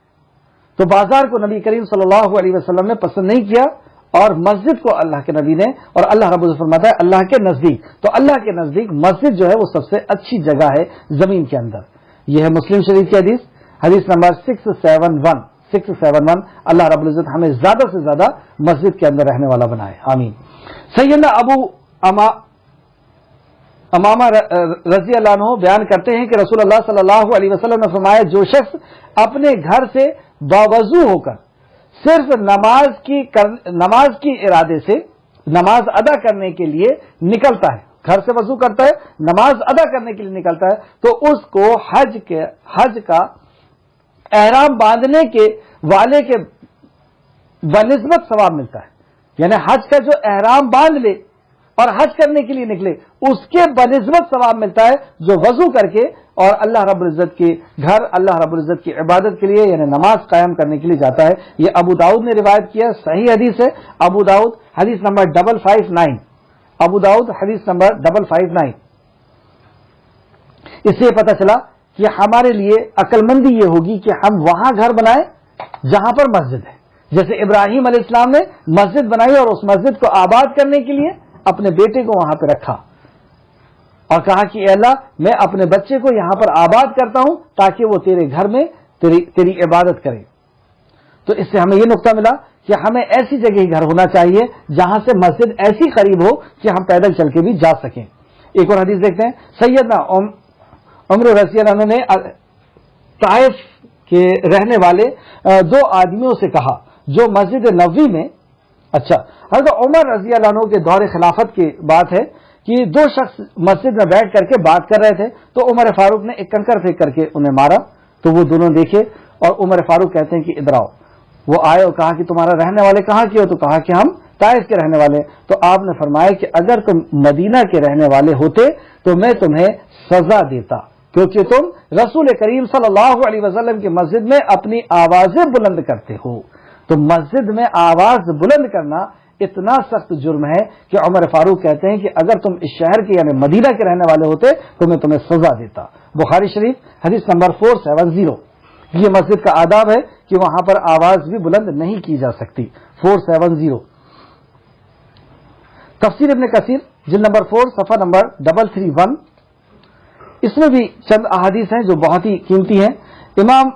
تو بازار کو نبی کریم صلی اللہ علیہ وسلم نے پسند نہیں کیا، اور مسجد کو اللہ کے نبی نے، اور اللہ رب العزت فرماتا ہے اللہ کے نزدیک، تو اللہ کے نزدیک مسجد جو ہے وہ سب سے اچھی جگہ ہے زمین کے اندر۔ یہ ہے مسلم شریف کی حدیث، حدیث نمبر 671۔ اللہ رب العزت ہمیں زیادہ سے زیادہ مسجد کے اندر رہنے والا بنائے، آمین۔ سیدنا ابو امامہ رضی اللہ عنہ بیان کرتے ہیں کہ رسول اللہ صلی اللہ علیہ وسلم نے فرمایا، جو شخص اپنے گھر سے باوضو ہو کر صرف نماز کی ارادے سے نماز ادا کرنے کے لیے نکلتا ہے، گھر سے وضو کرتا ہے، نماز ادا کرنے کے لیے نکلتا ہے، تو اس کو حج کا احرام باندھنے کے والے کے بنسبت ثواب ملتا ہے، یعنی حج کا جو احرام باندھ لے اور حج کرنے کے لیے نکلے اس کے بنسبت ثواب ملتا ہے جو وضو کر کے اور اللہ رب العزت کے گھر، اللہ رب العزت کی عبادت کے لیے یعنی نماز قائم کرنے کے لیے جاتا ہے۔ یہ ابو داؤد نے روایت کیا، صحیح حدیث ہے، ابو داؤد حدیث نمبر 559، ابو داؤد حدیث نمبر 559۔ اس سے پتہ چلا کہ ہمارے لیے عقل مندی یہ ہوگی کہ ہم وہاں گھر بنائیں جہاں پر مسجد ہے، جیسے ابراہیم علیہ السلام نے مسجد بنائی اور اس مسجد کو آباد کرنے کے لیے اپنے بیٹے کو وہاں پہ رکھا اور کہا کہ اے اللہ میں اپنے بچے کو یہاں پر آباد کرتا ہوں تاکہ وہ تیرے گھر میں تیری عبادت کرے۔ تو اس سے ہمیں یہ نقطہ ملا کہ ہمیں ایسی جگہ ہی گھر ہونا چاہیے جہاں سے مسجد ایسی قریب ہو کہ ہم پیدل چل کے بھی جا سکیں۔ ایک اور حدیث دیکھتے ہیں. سیدنا عمر رضی اللہ عنہ نے طائف کے رہنے والے دو آدمیوں سے کہا جو مسجد نبوی میں، اچھا حضرت عمر رضی اللہ عنہ کے دور خلافت کی بات ہے کہ دو شخص مسجد میں بیٹھ کر کے بات کر رہے تھے، تو عمر فاروق نے ایک کنکر پھینک کر کے انہیں مارا، تو وہ دونوں دیکھے اور عمر فاروق کہتے ہیں کہ ادھر آؤ. وہ آئے اور کہا کہ تمہارا رہنے والے کہاں کے ہو؟ تو کہا کہ ہم طائف کے رہنے والے. تو آپ نے فرمایا کہ اگر تم مدینہ کے رہنے والے ہوتے تو میں تمہیں سزا دیتا، کیونکہ تم رسول کریم صلی اللہ علیہ وسلم کی مسجد میں اپنی آوازیں بلند کرتے ہو. تو مسجد میں آواز بلند کرنا اتنا سخت جرم ہے کہ عمر فاروق کہتے ہیں کہ اگر تم اس شہر کے یعنی مدینہ کے رہنے والے ہوتے تو میں تمہیں سزا دیتا. بخاری شریف حدیث نمبر 470. یہ مسجد کا آداب ہے کہ وہاں پر آواز بھی بلند نہیں کی جا سکتی. 470. تفسیر ابن کثیر جلد نمبر 4 صفحہ نمبر 331. اس میں بھی چند احادیث ہیں جو بہت ہی قیمتی ہیں. امام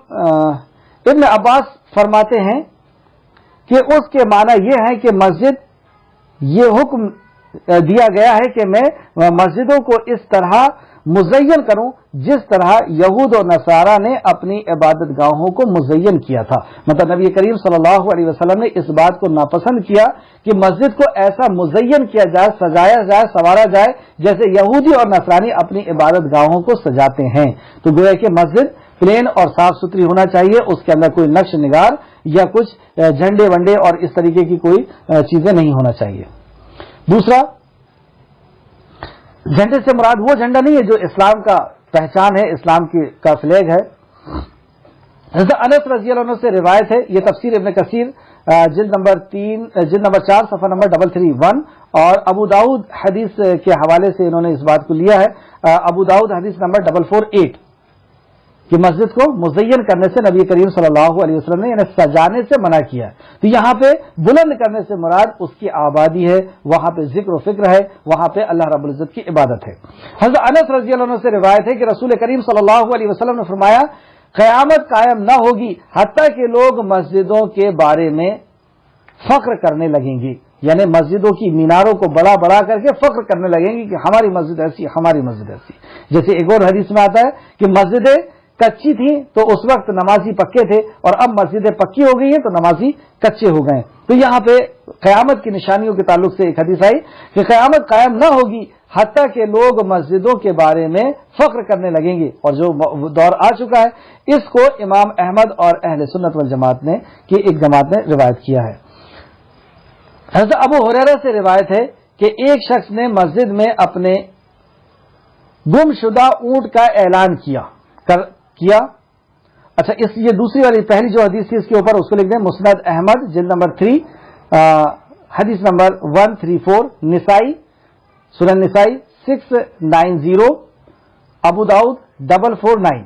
ابن عباس فرماتے ہیں کہ اس کے معنی یہ ہے کہ مسجد، یہ حکم دیا گیا ہے کہ میں مسجدوں کو اس طرح مزین کروں جس طرح یہود اور نصارہ نے اپنی عبادت گاہوں کو مزین کیا تھا. مطلب نبی کریم صلی اللہ علیہ وسلم نے اس بات کو ناپسند کیا کہ مسجد کو ایسا مزین کیا جائے، سجایا جائے، سنوارا جائے جیسے یہودی اور نصرانی اپنی عبادت گاہوں کو سجاتے ہیں. تو گویا کہ مسجد پلین اور صاف ستھری ہونا چاہیے، اس کے اندر کوئی نقش نگار یا کچھ جھنڈے ونڈے اور اس طریقے کی کوئی چیزیں نہیں ہونا چاہیے. دوسرا، جھنڈے سے مراد وہ جھنڈا نہیں ہے جو اسلام کا پہچان ہے، اسلام کا فلیگ ہے. حضرت انس رضی اللہ عنہ سے روایت ہے، یہ تفسیر ابن کثیر جلد نمبر 4 صفحہ نمبر 331 اور ابو داؤد حدیث کے حوالے سے انہوں نے اس بات کو لیا ہے. ابو داؤد حدیث نمبر 448 کہ مسجد کو مزین کرنے سے نبی کریم صلی اللہ علیہ وسلم نے یعنی سجانے سے منع کیا ہے. تو یہاں پہ بلند کرنے سے مراد اس کی آبادی ہے، وہاں پہ ذکر و فکر ہے، وہاں پہ اللہ رب العزت کی عبادت ہے. حضرت انس رضی اللہ عنہ سے روایت ہے کہ رسول کریم صلی اللہ علیہ وسلم نے فرمایا قیامت قائم نہ ہوگی حتیٰ کہ لوگ مسجدوں کے بارے میں فخر کرنے لگیں گی، یعنی مسجدوں کی میناروں کو بڑا بڑا کر کے فخر کرنے لگیں گی کہ ہماری مسجد ایسی، ہماری مسجد ایسی. جیسے ایک اور حدیث میں آتا ہے کہ مسجدیں کچی تھی تو اس وقت نمازی پکے تھے اور اب مسجدیں پکی ہو گئی ہیں تو نمازی کچے ہو گئے. تو یہاں پہ قیامت کی نشانیوں کے تعلق سے ایک حدیث آئی کہ قیامت قائم نہ ہوگی حتیٰ کہ لوگ مسجدوں کے بارے میں فخر کرنے لگیں گے، اور جو دور آ چکا ہے اس کو امام احمد اور اہل سنت والجماعت نے کی ایک جماعت نے روایت کیا ہے. حضرت ابو ہریرہ سے روایت ہے کہ ایک شخص نے مسجد میں اپنے گم شدہ اونٹ کا اعلان کیا. اچھا، یہ دوسری والی پہلی جو حدیث تھی اس کے اوپر اس کو لکھ دیں مسند احمد جلد نمبر 3 حدیث نمبر 134، نسائی سنن نسائی 690، ابو داؤد 449.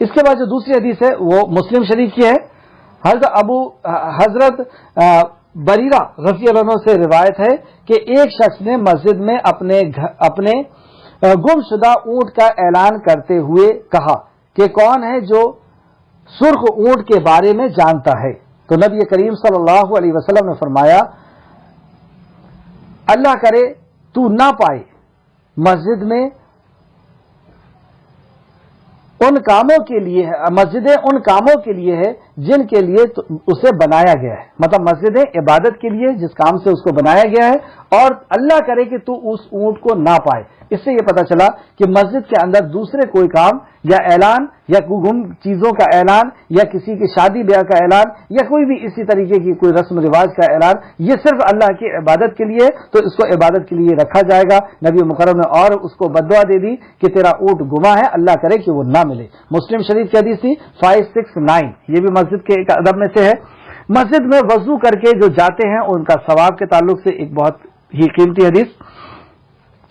اس کے بعد جو دوسری حدیث ہے وہ مسلم شریف کی ہے. حضرت بریرہ رضی اللہ عنہ سے روایت ہے کہ ایک شخص نے مسجد میں اپنے گم شدہ اونٹ کا اعلان کرتے ہوئے کہا کہ کون ہے جو سرخ اونٹ کے بارے میں جانتا ہے؟ تو نبی کریم صلی اللہ علیہ وسلم نے فرمایا اللہ کرے تو نہ پائے مسجد میں ان کاموں کے لیے ہے، مسجدیں ان کاموں کے لیے ہے جن کے لیے اسے بنایا گیا ہے. مطلب مسجدیں عبادت کے لیے جس کام سے اس کو بنایا گیا ہے، اور اللہ کرے کہ تو اس اونٹ کو نہ پائے. اس سے یہ پتا چلا کہ مسجد کے اندر دوسرے کوئی کام یا اعلان یا گم چیزوں کا اعلان یا کسی کی شادی بیاہ کا اعلان یا کوئی بھی اسی طریقے کی کوئی رسم رواج کا اعلان، یہ صرف اللہ کی عبادت کے لیے، تو اس کو عبادت کے لیے رکھا جائے گا. نبی مکرم نے اور اس کو بددعا دے دی کہ تیرا اونٹ گما ہے، اللہ کرے کہ وہ نہ ملے. مسلم شریف کی حدیث تھی 569. یہ بھی مسجد کے ایک ادب میں سے ہے. مسجد میں وضو کر کے جو جاتے ہیں ان کا ثواب کے تعلق سے ایک بہت ہی قیمتی حدیث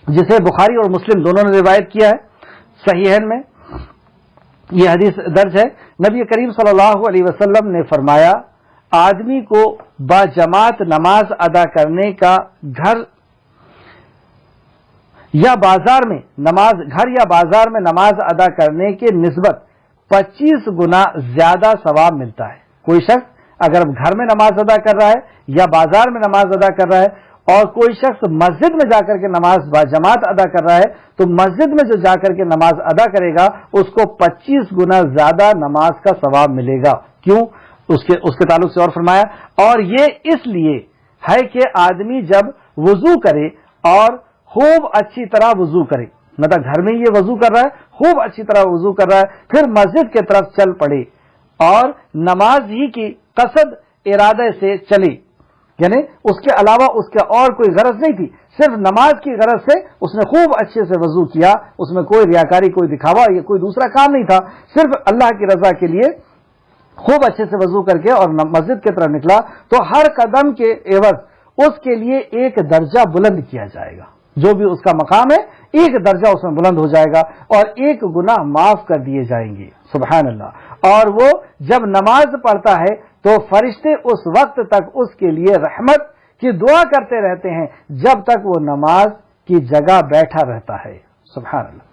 جسے بخاری اور مسلم دونوں نے روایت کیا ہے صحیحین میں، یہ حدیث درج ہے. نبی کریم صلی اللہ علیہ وسلم نے فرمایا آدمی کو باجماعت نماز ادا کرنے کا گھر یا بازار میں نماز ادا کرنے کے نسبت 25 گنا زیادہ ثواب ملتا ہے. کوئی شخص اگر گھر میں نماز ادا کر رہا ہے یا بازار میں نماز ادا کر رہا ہے اور کوئی شخص مسجد میں جا کر کے نماز باجماعت ادا کر رہا ہے تو مسجد میں جو جا کر کے نماز ادا کرے گا اس کو 25 گنا زیادہ نماز کا ثواب ملے گا. کیوں؟ اس کے تعلق سے اور فرمایا، اور یہ اس لیے ہے کہ آدمی جب وضو کرے اور خوب اچھی طرح وضو کرے، مطلب گھر میں یہ وضو کر رہا ہے، خوب اچھی طرح وضو کر رہا ہے، پھر مسجد کی طرف چل پڑے اور نماز ہی کی قصد ارادے سے چلے، یعنی اس کے علاوہ اس کا اور کوئی غرض نہیں تھی، صرف نماز کی غرض سے اس نے خوب اچھے سے وضو کیا، اس میں کوئی ریاکاری، کوئی دکھاوا یا کوئی دوسرا کام نہیں تھا، صرف اللہ کی رضا کے لیے خوب اچھے سے وضو کر کے اور مسجد کی طرف نکلا، تو ہر قدم کے عوض اس کے لیے ایک درجہ بلند کیا جائے گا، جو بھی اس کا مقام ہے ایک درجہ اس میں بلند ہو جائے گا اور ایک گناہ معاف کر دیے جائیں گے. سبحان اللہ. اور وہ جب نماز پڑھتا ہے تو فرشتے اس وقت تک اس کے لیے رحمت کی دعا کرتے رہتے ہیں جب تک وہ نماز کی جگہ بیٹھا رہتا ہے. سبحان اللہ.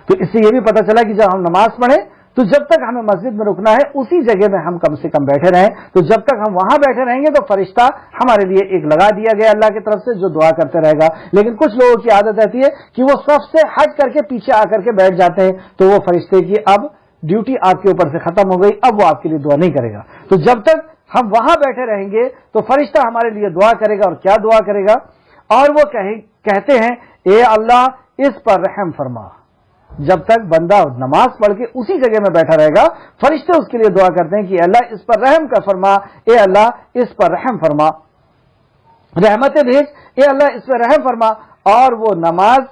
تو اس سے یہ بھی پتہ چلا کہ جب ہم نماز پڑھیں تو جب تک ہمیں مسجد میں رکنا ہے اسی جگہ میں ہم کم سے کم بیٹھے رہیں، تو جب تک ہم وہاں بیٹھے رہیں گے تو فرشتہ ہمارے لیے ایک لگا دیا گیا اللہ کی طرف سے جو دعا کرتے رہے گا. لیکن کچھ لوگوں کی عادت رہتی ہے کہ وہ صف سے ہٹ کر کے پیچھے آ کر کے بیٹھ جاتے ہیں، تو وہ فرشتے کی اب ڈیوٹی آپ کے اوپر سے ختم ہو گئی، اب وہ آپ کے لیے دعا نہیں کرے گا. تو جب تک ہم وہاں بیٹھے رہیں گے تو فرشتہ ہمارے لیے دعا کرے گا. اور کیا دعا کرے گا؟ اور وہ کہتے ہیں اے اللہ اس پر رحم فرما. جب تک بندہ نماز پڑھ کے اسی جگہ میں بیٹھا رہے گا فرشتے اس کے لیے دعا کرتے ہیں کہ اے اللہ اس پر رحم کا فرما، اے اللہ اس پر رحم فرما، رحمت بھیج، اے اللہ اس پر رحم فرما. اور وہ نماز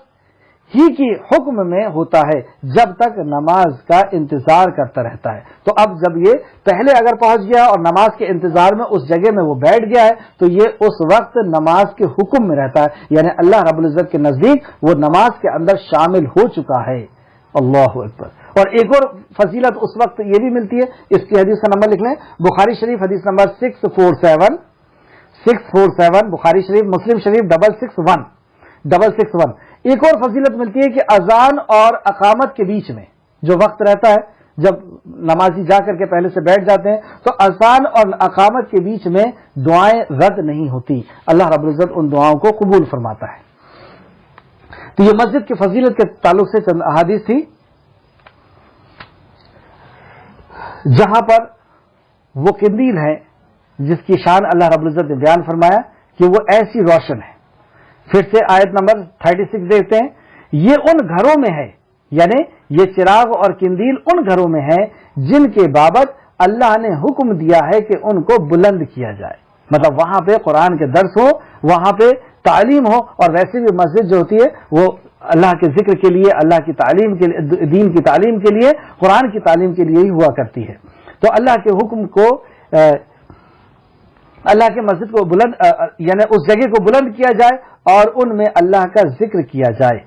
ہی کی حکم میں ہوتا ہے جب تک نماز کا انتظار کرتا رہتا ہے. تو اب جب یہ پہلے اگر پہنچ گیا اور نماز کے انتظار میں اس جگہ میں وہ بیٹھ گیا ہے تو یہ اس وقت نماز کے حکم میں رہتا ہے، یعنی اللہ رب العزت کے نزدیک وہ نماز کے اندر شامل ہو چکا ہے. اللہ اکبر. اور ایک اور فضیلت اس وقت یہ بھی ملتی ہے، اس کی حدیث کا نمبر لکھ لیں، بخاری شریف حدیث نمبر 647، بخاری شریف، مسلم شریف 661. ایک اور فضیلت ملتی ہے کہ اذان اور اقامت کے بیچ میں جو وقت رہتا ہے، جب نمازی جا کر کے پہلے سے بیٹھ جاتے ہیں تو اذان اور اقامت کے بیچ میں دعائیں رد نہیں ہوتی، اللہ رب العزت ان دعاؤں کو قبول فرماتا ہے. تو یہ مسجد کی فضیلت کے تعلق سے چند احادیث تھی جہاں پر وہ قندیل ہے جس کی شان اللہ رب العزت نے بیان فرمایا کہ وہ ایسی روشن ہے. پھر سے آیت نمبر 36 دیکھتے ہیں، یہ ان گھروں میں ہے، یعنی یہ چراغ اور قندیل ان گھروں میں ہے جن کے بابت اللہ نے حکم دیا ہے کہ ان کو بلند کیا جائے. مطلب وہاں پہ قرآن کے درس ہو، وہاں پہ تعلیم ہو، اور ویسے بھی مسجد جو ہوتی ہے وہ اللہ کے ذکر کے لیے، اللہ کی تعلیم کے لیے، دین کی تعلیم کے لیے، قرآن کی تعلیم کے لیے ہی ہوا کرتی ہے. تو اللہ کے حکم کو، اللہ کے مسجد کو بلند، یعنی اس جگہ کو بلند کیا جائے اور ان میں اللہ کا ذکر کیا جائے،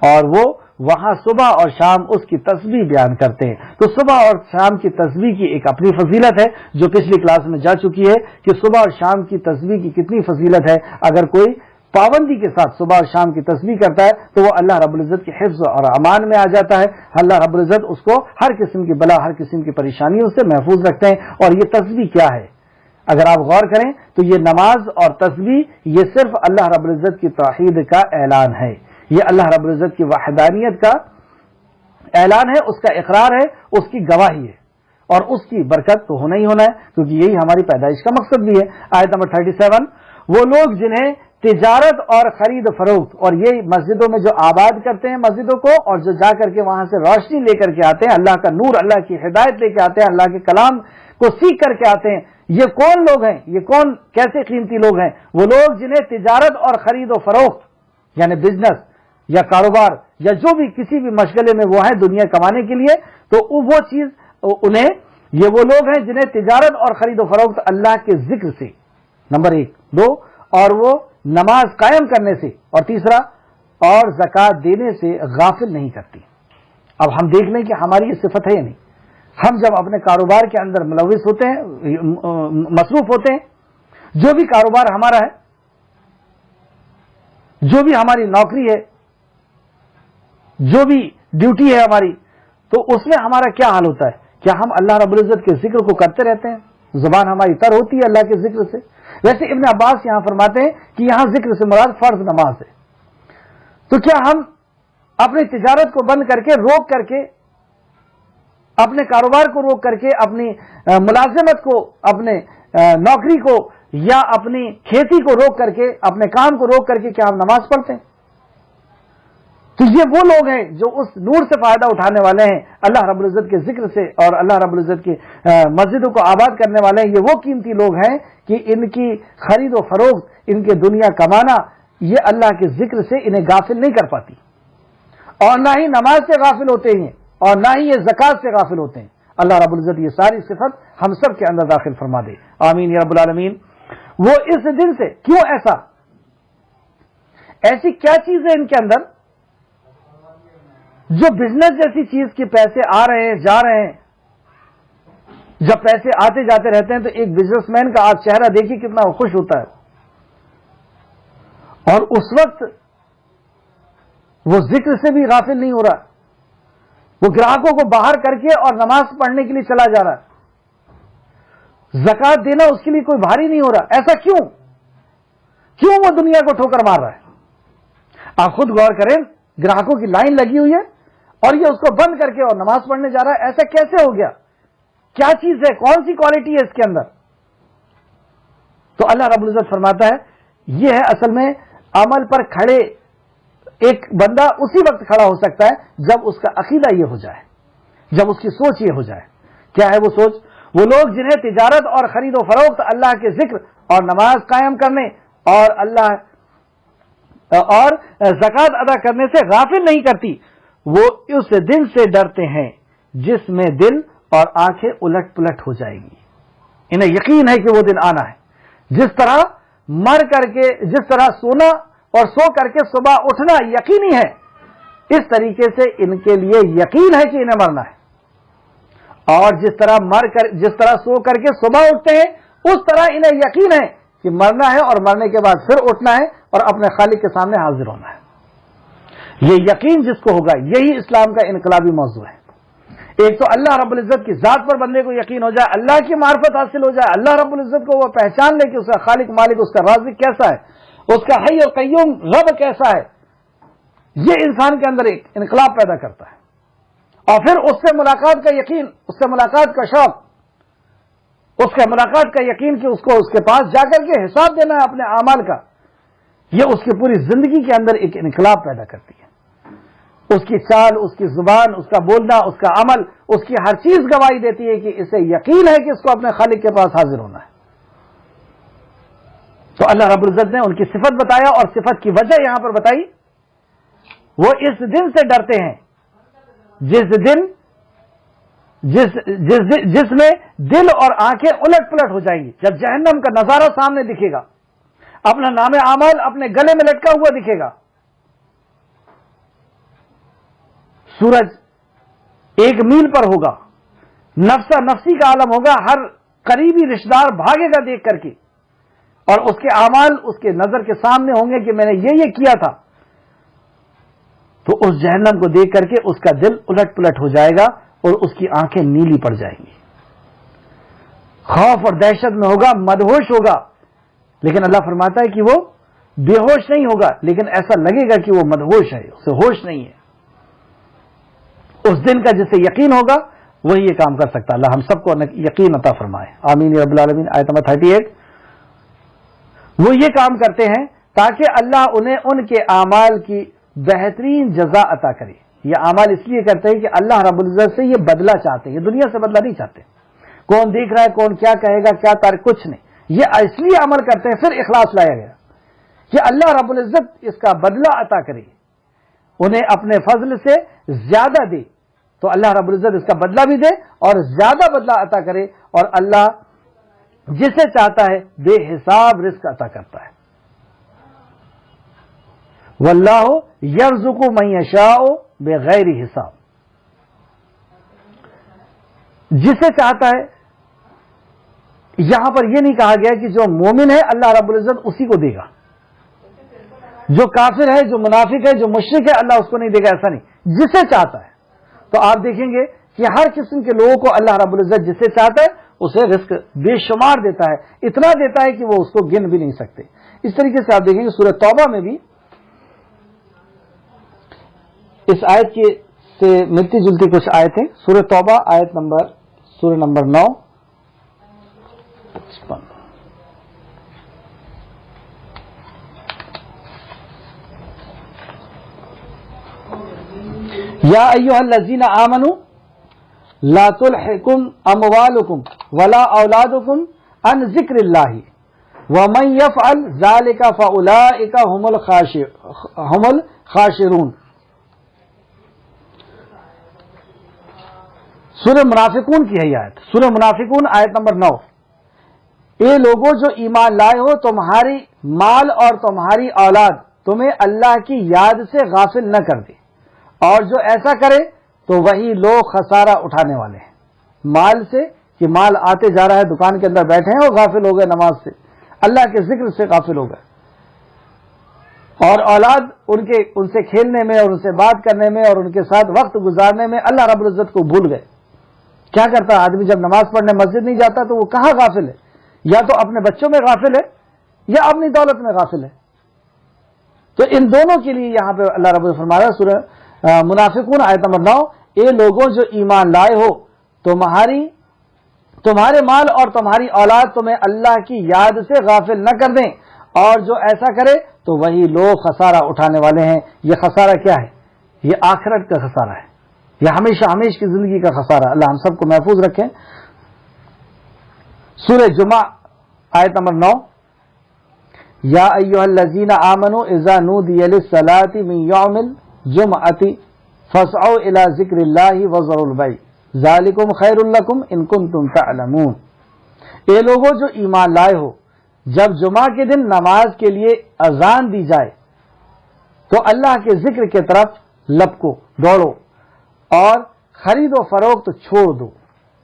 اور وہ وہاں صبح اور شام اس کی تسبیح بیان کرتے ہیں. تو صبح اور شام کی تسبیح کی ایک اپنی فضیلت ہے جو پچھلی کلاس میں جا چکی ہے کہ صبح اور شام کی تسبیح کی کتنی فضیلت ہے. اگر کوئی پابندی کے ساتھ صبح اور شام کی تسبیح کرتا ہے تو وہ اللہ رب العزت کے حفظ اور امان میں آ جاتا ہے. اللہ رب العزت اس کو ہر قسم کی بلا، ہر قسم کی پریشانیوں سے محفوظ رکھتے ہیں. اور یہ تسبیح کیا ہے اگر آپ غور کریں تو یہ نماز اور تسبیح یہ صرف اللہ رب العزت کی توحید کا اعلان ہے، یہ اللہ رب العزت کی وحدانیت کا اعلان ہے، اس کا اقرار ہے، اس کی گواہی ہے، اور اس کی برکت تو ہونا ہی ہونا ہے کیونکہ یہی ہماری پیدائش کا مقصد بھی ہے. آیت نمبر 37، وہ لوگ جنہیں تجارت اور خرید فروخت، اور یہ مسجدوں میں جو آباد کرتے ہیں مسجدوں کو اور جو جا کر کے وہاں سے روشنی لے کر کے آتے ہیں، اللہ کا نور، اللہ کی ہدایت لے کے آتے ہیں، اللہ کے کلام کو سیکھ کر کے آتے ہیں، یہ کون لوگ ہیں؟ یہ کون کیسے قیمتی لوگ ہیں؟ وہ لوگ جنہیں تجارت اور خرید و فروخت یعنی بزنس یا کاروبار یا جو بھی کسی بھی مشغلے میں وہ ہیں دنیا کمانے کے لیے، تو وہ چیز انہیں، یہ وہ لوگ ہیں جنہیں تجارت اور خرید و فروخت اللہ کے ذکر سے، نمبر 1، 2، اور وہ نماز قائم کرنے سے، اور تیسرا اور زکوٰۃ دینے سے غافل نہیں کرتی. اب ہم دیکھ لیں کہ ہماری یہ صفت ہے یا نہیں. ہم جب اپنے کاروبار کے اندر ملوث ہوتے ہیں، مصروف ہوتے ہیں، جو بھی کاروبار ہمارا ہے، جو بھی ہماری نوکری ہے، جو بھی ڈیوٹی ہے ہماری، تو اس میں ہمارا کیا حال ہوتا ہے؟ کیا ہم اللہ رب العزت کے ذکر کو کرتے رہتے ہیں؟ زبان ہماری تر ہوتی ہے اللہ کے ذکر سے. ویسے ابن عباس یہاں فرماتے ہیں کہ یہاں ذکر سے مراد فرض نماز ہے. تو کیا ہم اپنی تجارت کو بند کر کے، روک کر کے، اپنے کاروبار کو روک کر کے، اپنی ملازمت کو، اپنے نوکری کو یا اپنی کھیتی کو روک کر کے، اپنے کام کو روک کر کے کیا ہم نماز پڑھتے ہیں؟ تو یہ وہ لوگ ہیں جو اس نور سے فائدہ اٹھانے والے ہیں اللہ رب العزت کے ذکر سے، اور اللہ رب العزت کی مسجدوں کو آباد کرنے والے ہیں. یہ وہ قیمتی لوگ ہیں کہ ان کی خرید و فروخت، ان کے دنیا کمانا، یہ اللہ کے ذکر سے انہیں غافل نہیں کر پاتی، اور نہ ہی نماز سے غافل ہوتے ہیں، اور نہ ہی یہ زکوٰۃ سے غافل ہوتے ہیں. اللہ رب العزت یہ ساری صفت ہم سب کے اندر داخل فرما دے، آمین یا رب العالمین. وہ اس دن سے کیوں ایسی کیا چیز ہے ان کے اندر جو بزنس جیسی چیز کے پیسے آ رہے ہیں جا رہے ہیں؟ جب پیسے آتے جاتے رہتے ہیں تو ایک بزنس مین کا آپ چہرہ دیکھیے کتنا خوش ہوتا ہے، اور اس وقت وہ ذکر سے بھی غافل نہیں ہو رہا، وہ گراہکوں کو باہر کر کے اور نماز پڑھنے کے لیے چلا جا رہا ہے. زکوٰۃ دینا اس کے لیے کوئی بھاری نہیں ہو رہا. ایسا کیوں وہ دنیا کو ٹھوکر مار رہا ہے؟ آپ خود غور کریں، گراہکوں کی لائن لگی ہوئی ہے اور یہ اس کو بند کر کے اور نماز پڑھنے جا رہا ہے. ایسا کیسے ہو گیا؟ کیا چیز ہے؟ کون سی کوالٹی ہے اس کے اندر؟ تو اللہ رب العزت فرماتا ہے یہ ہے اصل میں عمل پر کھڑے. ایک بندہ اسی وقت کھڑا ہو سکتا ہے جب اس کا عقیدہ یہ ہو جائے، جب اس کی سوچ یہ ہو جائے. کیا ہے وہ سوچ؟ وہ لوگ جنہیں تجارت اور خرید و فروخت اللہ کے ذکر اور نماز قائم کرنے اور زکوٰۃ ادا کرنے سے غافل نہیں کرتی، وہ اس دن سے ڈرتے ہیں جس میں دل اور آنکھیں الٹ پلٹ ہو جائے گی. انہیں یقین ہے کہ وہ دن آنا ہے. جس طرح سونا اور سو کر کے صبح اٹھنا یقینی ہے، اس طریقے سے ان کے لیے یقین ہے کہ انہیں مرنا ہے. اور جس طرح سو کر کے صبح اٹھتے ہیں اس طرح انہیں یقین ہے کہ مرنا ہے، اور مرنے کے بعد پھر اٹھنا ہے اور اپنے خالق کے سامنے حاضر ہونا ہے. یہ یقین جس کو ہوگا، یہی اسلام کا انقلابی موضوع ہے. ایک تو اللہ رب العزت کی ذات پر بندے کو یقین ہو جائے، اللہ کی معرفت حاصل ہو جائے، اللہ رب العزت کو وہ پہچان لے کہ اس کا خالق مالک، اس کا رازق کیسا ہے، اس کا حی اور قیوم رب کیسا ہے. یہ انسان کے اندر ایک انقلاب پیدا کرتا ہے. اور پھر اس سے ملاقات کا یقین، اس سے ملاقات کا شوق، اس کے ملاقات کا یقین کہ اس کو اس کے پاس جا کر کے حساب دینا ہے اپنے اعمال کا. یہ اس کی پوری زندگی کے اندر ایک انقلاب پیدا کرتی ہے. اس کی چال، اس کی زبان، اس کا بولنا، اس کا عمل، اس کی ہر چیز گواہی دیتی ہے کہ اسے یقین ہے کہ اس کو اپنے خالق کے پاس حاضر ہونا ہے. تو اللہ رب العزت نے ان کی صفت بتایا اور صفت کی وجہ یہاں پر بتائی. وہ اس دن سے ڈرتے ہیں جس میں دل اور آنکھیں الٹ پلٹ ہو جائیں گی. جب جہنم کا نظارہ سامنے دکھے گا، اپنا نام اعمال اپنے گلے میں لٹکا ہوا دکھے گا، سورج 1 میل پر ہوگا، نفسا نفسی کا عالم ہوگا، ہر قریبی رشتہ دار بھاگے گا دیکھ کر کے، اور اس کے اعمال اس کے نظر کے سامنے ہوں گے کہ میں نے یہ کیا تھا. تو اس جہنم کو دیکھ کر کے اس کا دل الٹ پلٹ ہو جائے گا اور اس کی آنکھیں نیلی پڑ جائیں گی. خوف اور دہشت میں ہوگا، مدہوش ہوگا. لیکن اللہ فرماتا ہے کہ وہ بے ہوش نہیں ہوگا، لیکن ایسا لگے گا کہ وہ مدہوش ہے، اسے ہوش نہیں ہے. اس دن کا جسے یقین ہوگا وہی یہ کام کر سکتا. اللہ ہم سب کو یقین عطا فرمائے، آمین یا رب العالمین. آیت نمبر 38. وہ یہ کام کرتے ہیں تاکہ اللہ انہیں ان کے اعمال کی بہترین جزا عطا کرے. یہ اعمال اس لیے کرتے ہیں کہ اللہ رب العزت سے یہ بدلہ چاہتے ہیں، یہ دنیا سے بدلہ نہیں چاہتے. کون دیکھ رہا ہے، کون کیا کہے گا، کیا تاریخ، کچھ نہیں. یہ اس لیے عمل کرتے ہیں. پھر اخلاص لایا گیا کہ اللہ رب العزت اس کا بدلہ عطا کرے، انہیں اپنے فضل سے زیادہ دے. تو اللہ رب العزت اس کا بدلہ بھی دے اور زیادہ بدلہ عطا کرے. اور اللہ جسے چاہتا ہے بے حساب رزق عطا کرتا ہے. واللہ یرزق من یشاء بغیر حساب. جسے چاہتا ہے، یہاں پر یہ نہیں کہا گیا کہ جو مومن ہے اللہ رب العزت اسی کو دے گا، جو کافر ہے، جو منافق ہے، جو مشرک ہے اللہ اس کو نہیں دے گا. ایسا نہیں، جسے چاہتا ہے. تو آپ دیکھیں گے کہ ہر قسم کے لوگوں کو اللہ رب العزت جسے چاہتا ہے اسے رزق بے شمار دیتا ہے، اتنا دیتا ہے کہ وہ اس کو گن بھی نہیں سکتے۔ اس طریقے سے آپ دیکھیں گے سورہ توبہ میں بھی اس آیت کی سے ملتی جلتی کچھ آیتیں، سورہ توبہ سورہ نمبر 9 یا ایھا الذین آمنوا لا تلحکم اموالکم ولا اولادکم عن ذکر اللہ ومن یفعل ذلک فاولئک هم الخاسرون۔ سورہ منافقون کی ہے یہ آیت، سورہ منافقون آیت نمبر 9۔ اے لوگوں جو ایمان لائے ہو، تمہاری مال اور تمہاری اولاد تمہیں اللہ کی یاد سے غافل نہ کر دے، اور جو ایسا کرے تو وہی لوگ خسارہ اٹھانے والے ہیں۔ مال سے کہ مال آتے جا رہا ہے، دکان کے اندر بیٹھے ہیں اور غافل ہو گئے نماز سے، اللہ کے ذکر سے غافل ہو گئے، اور اولاد ان سے کھیلنے میں اور ان سے بات کرنے میں اور ان کے ساتھ وقت گزارنے میں اللہ رب العزت کو بھول گئے۔ کیا کرتا آدمی جب نماز پڑھنے مسجد نہیں جاتا تو وہ کہاں غافل ہے؟ یا تو اپنے بچوں میں غافل ہے یا اپنی دولت میں غافل ہے۔ تو ان دونوں کے لیے یہاں پہ اللہ رب العزت فرما رہا ہے سورہ منافقون آیت نمبر 9، اے لوگوں جو ایمان لائے ہو، تمہارے مال اور تمہاری اولاد تمہیں اللہ کی یاد سے غافل نہ کر دیں، اور جو ایسا کرے تو وہی لوگ خسارہ اٹھانے والے ہیں۔ یہ خسارہ کیا ہے؟ یہ آخرت کا خسارہ ہے، یہ ہمیشہ کی زندگی کا خسارہ۔ اللہ ہم سب کو محفوظ رکھیں۔ سورہ جمعہ آیت نمبر 9، یا ایھا الذین آمنوا اذا نودی للصلاۃ من یوم الجمعۃ فاسعوا الی ذکر اللہ وذروا البیع ذالکم خیر لکم ان کنتم تعلمون۔ اے لوگوں جو ایمان لائے ہو، جب جمعہ کے دن نماز کے لیے اذان دی جائے تو اللہ کے ذکر کی طرف لپکو، دوڑو، اور خرید و فروخت چھوڑ دو۔